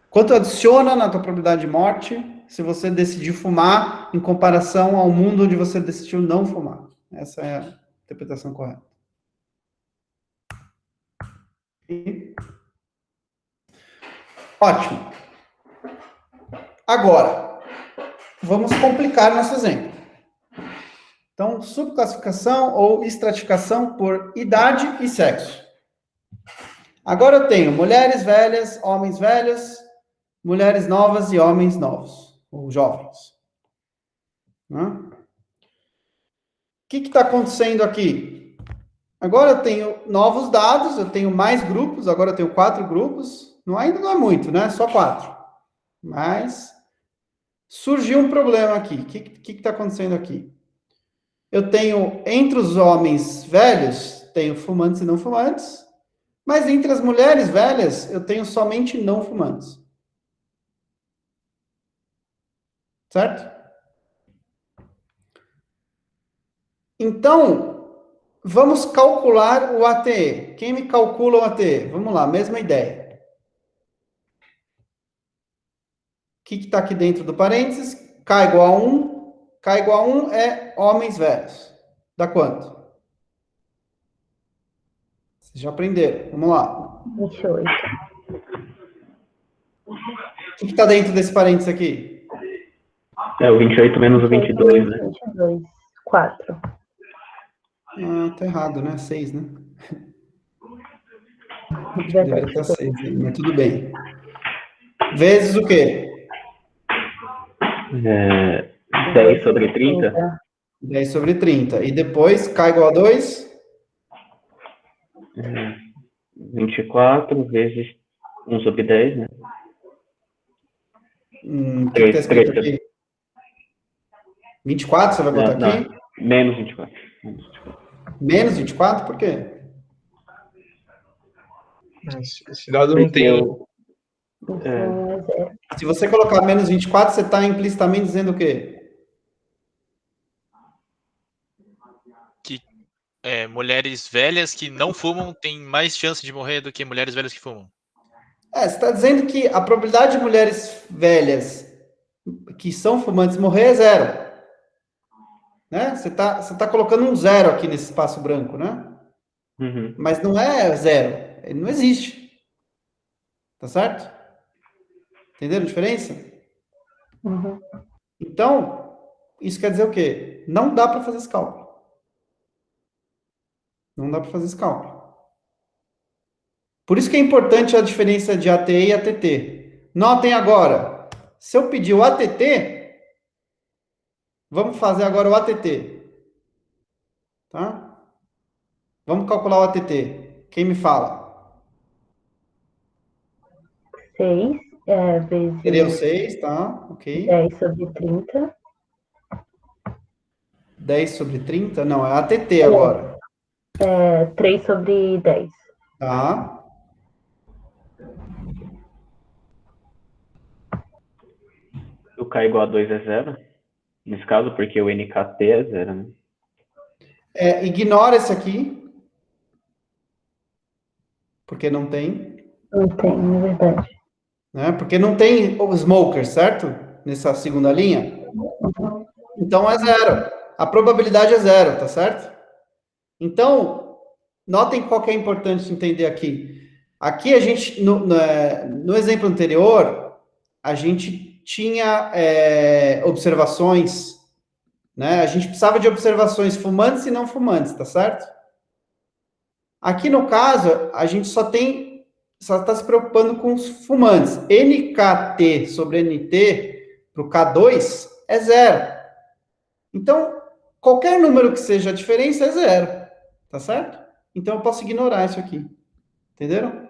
Quanto adiciona na tua probabilidade de morte se você decidir fumar em comparação ao mundo onde você decidiu não fumar? Essa é a interpretação correta. Ótimo. Agora, vamos complicar nosso exemplo. Então, subclassificação ou estratificação por idade e sexo. Agora eu tenho mulheres velhas, homens velhos, mulheres novas e homens novos, ou jovens. O que está acontecendo aqui? Agora eu tenho novos dados, eu tenho mais grupos, agora eu tenho 4 grupos, ainda não é muito, né? Só 4. Mas surgiu um problema aqui. O que está acontecendo aqui? Eu tenho, entre os homens velhos, tenho fumantes e não fumantes, mas entre as mulheres velhas, eu tenho somente não fumantes. Certo? Então, vamos calcular o ATE. Quem me calcula o ATE? Vamos lá, mesma ideia. O que está aqui dentro do parênteses? K igual a 1. K igual a 1 é homens velhos. Dá quanto? Vocês já aprenderam. Vamos lá. 28. O que está dentro desse parênteses aqui? É o 28 menos o 22, né? 22. 4. Tá errado, né? 6, né? Deveria estar 6, mas tudo bem. Vezes o quê? 10 sobre 30. 10 sobre 30. E depois, K igual a 2? 24 vezes 1 sobre 10, né? O que está escrito aqui? 24 você vai botar aqui? Não. Menos 24. Menos 24? Por quê? Esse dado não tem... Se você colocar menos 24, você está implicitamente dizendo o quê? mulheres velhas que não fumam têm mais chance de morrer do que mulheres velhas que fumam. Você está dizendo que a probabilidade de mulheres velhas que são fumantes morrer é zero. Né? Você tá colocando um zero aqui nesse espaço branco, né? Uhum. Mas não é zero. Ele não existe. Tá certo? Entenderam a diferença? Uhum. Então, isso quer dizer o quê? Não dá para fazer esse cálculo. Não dá para fazer esse cálculo. Por isso que é importante a diferença de ATE e ATT. Notem agora, se eu pedir o ATT, vamos fazer agora o ATT. Tá? Vamos calcular o ATT. Quem me fala? 6 vezes Seria o 6, tá? Ok. 10 sobre 30. 10 sobre 30? Não, é ATT agora. 3 sobre 10. Tá. O K igual a 2 é zero, nesse caso, porque o NKT é zero, né? Ignora esse aqui. Porque não tem. Não tem, na verdade. Né? Porque não tem o smoker, certo? Nessa segunda linha. Então é zero. A probabilidade é zero, tá certo? Então, notem qual que é importante entender aqui. Aqui a gente, no exemplo anterior, a gente tinha observações, né? A gente precisava de observações fumantes e não fumantes, tá certo? Aqui no caso, a gente só está se preocupando com os fumantes. NKT sobre NT para o K2 é zero. Então, qualquer número que seja a diferença é zero, tá certo? Então, eu posso ignorar isso aqui. Entenderam?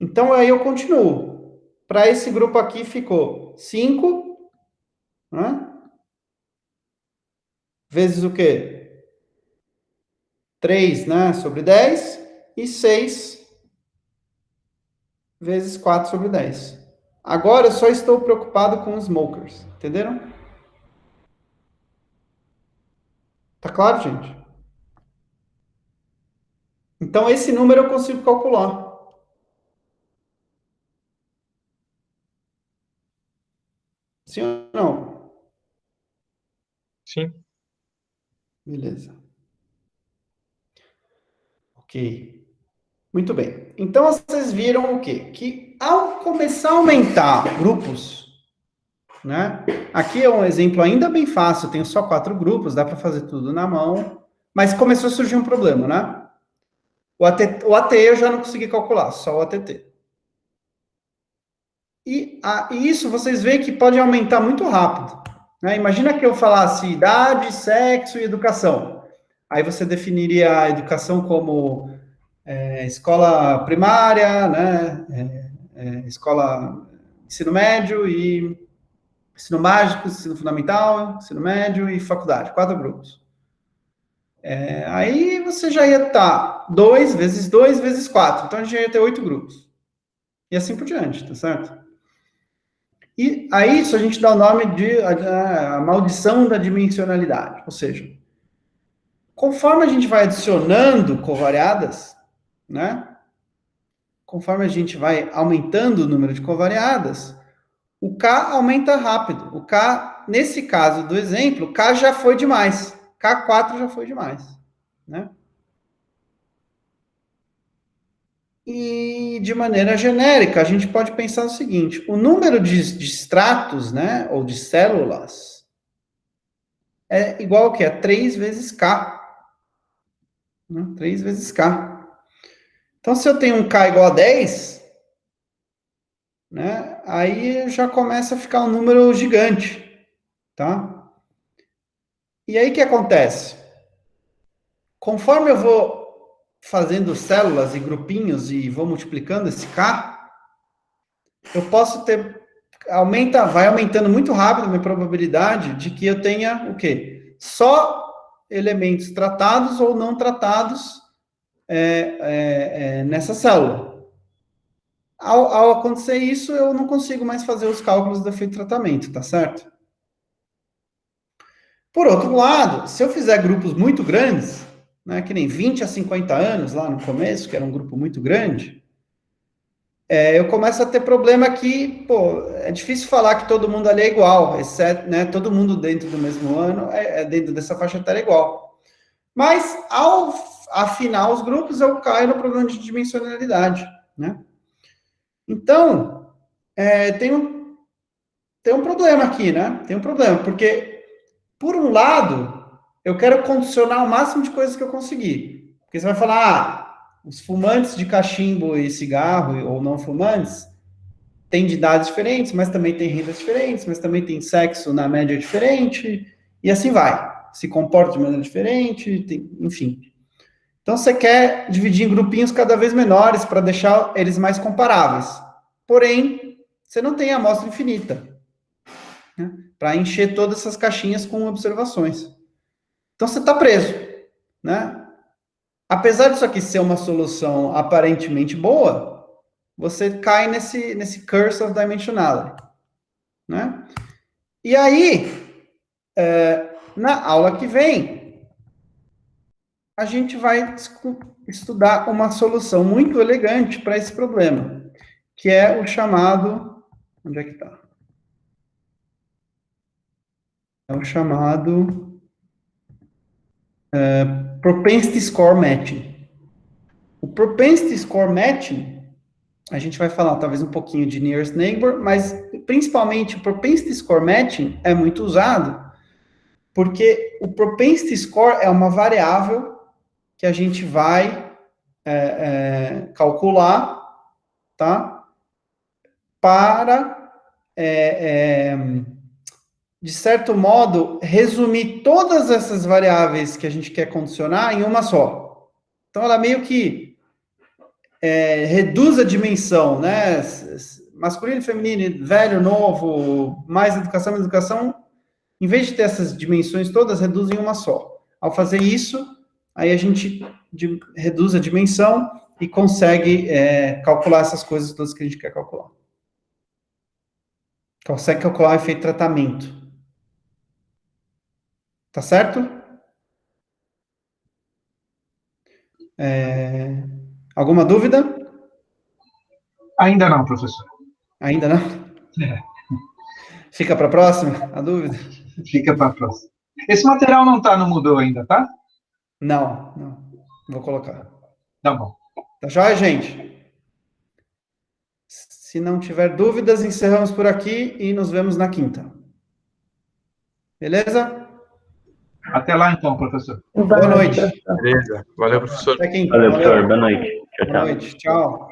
Então, aí eu continuo. Para esse grupo aqui ficou 5, né? Vezes o quê? 3, né? Sobre 10. E 6 vezes 4 sobre 10. Agora, eu só estou preocupado com os smokers. Entenderam? Tá claro, gente? Então, esse número eu consigo calcular. Sim ou não? Sim. Beleza. Ok. Muito bem. Então, vocês viram o quê? Que ao começar a aumentar grupos, né? Aqui é um exemplo ainda bem fácil, eu tenho só 4 grupos, dá para fazer tudo na mão, mas começou a surgir um problema, né? O AT eu já não consegui calcular, só o ATT. E isso vocês veem que pode aumentar muito rápido. Né? Imagina que eu falasse idade, sexo e educação. Aí você definiria a educação como escola primária, né? Escola ensino médio e ensino básico, ensino fundamental, ensino médio e faculdade, 4 grupos. Aí você já ia estar 2 vezes 2 vezes 4, então a gente já ia ter 8 grupos. E assim por diante, tá certo? E a isso a gente dá o nome de a maldição da dimensionalidade, ou seja, conforme a gente vai adicionando covariadas, né? Conforme a gente vai aumentando o número de covariadas, o K aumenta rápido. O K, nesse caso do exemplo, K já foi demais. K4 já foi demais, né? E, de maneira genérica, a gente pode pensar o seguinte, o número de estratos, né, ou de células, é igual ao que? A 3 vezes K. Né? 3 vezes K. Então, se eu tenho um K igual a 10, né, aí já começa a ficar um número gigante, tá? E aí, o que acontece? Conforme eu vou fazendo células e grupinhos e vou multiplicando esse K, eu posso ter, vai aumentando muito rápido a minha probabilidade de que eu tenha o quê? Só elementos tratados ou não tratados nessa célula. Ao acontecer isso, eu não consigo mais fazer os cálculos do efeito de tratamento, tá certo? Por outro lado, se eu fizer grupos muito grandes, né, que nem 20 a 50 anos lá no começo, que era um grupo muito grande, eu começo a ter problema que, pô, é difícil falar que todo mundo ali é igual, exceto, né, todo mundo dentro do mesmo ano dentro dessa faixa etária igual. Mas, ao afinar os grupos, eu caio no problema de dimensionalidade, né? Então, tem um problema aqui, né? Tem um problema, porque, por um lado, eu quero condicionar o máximo de coisas que eu conseguir. Porque você vai falar, os fumantes de cachimbo e cigarro, ou não fumantes, têm de idades diferentes, mas também têm rendas diferentes, mas também tem sexo na média diferente, e assim vai. Se comporta de maneira diferente, enfim. Então, você quer dividir em grupinhos cada vez menores para deixar eles mais comparáveis. Porém, você não tem amostra infinita, né, para encher todas essas caixinhas com observações. Então, você está preso, né? Apesar disso aqui ser uma solução aparentemente boa, você cai nesse curse of dimensionality, né? E aí, na aula que vem, a gente vai estudar uma solução muito elegante para esse problema, que é o chamado... Onde é que está? É o chamado propensity score matching. O propensity score matching, a gente vai falar talvez um pouquinho de nearest neighbor, mas principalmente o propensity score matching é muito usado porque o propensity score é uma variável que a gente vai calcular, tá? Para, de certo modo, resumir todas essas variáveis que a gente quer condicionar em uma só. Então, ela meio que reduz a dimensão, né? Masculino, feminino, velho, novo, mais educação, menos educação. Em vez de ter essas dimensões todas, reduz em uma só. Ao fazer isso, aí a gente reduz a dimensão e consegue calcular essas coisas todas que a gente quer calcular. Consegue calcular o efeito de tratamento. Tá certo? Alguma dúvida? Ainda não, professor. Ainda não? Fica para a próxima, a dúvida? Fica para a próxima. Esse material não está no Moodle ainda, tá? Não. Vou colocar. Tá bom. Tá joia, gente? Se não tiver dúvidas, encerramos por aqui e nos vemos na quinta. Beleza? Até lá, então, professor. Boa noite. Beleza. Valeu, professor. Até quinta. Valeu, professor. Boa noite. Tchau, Boa noite. Tchau.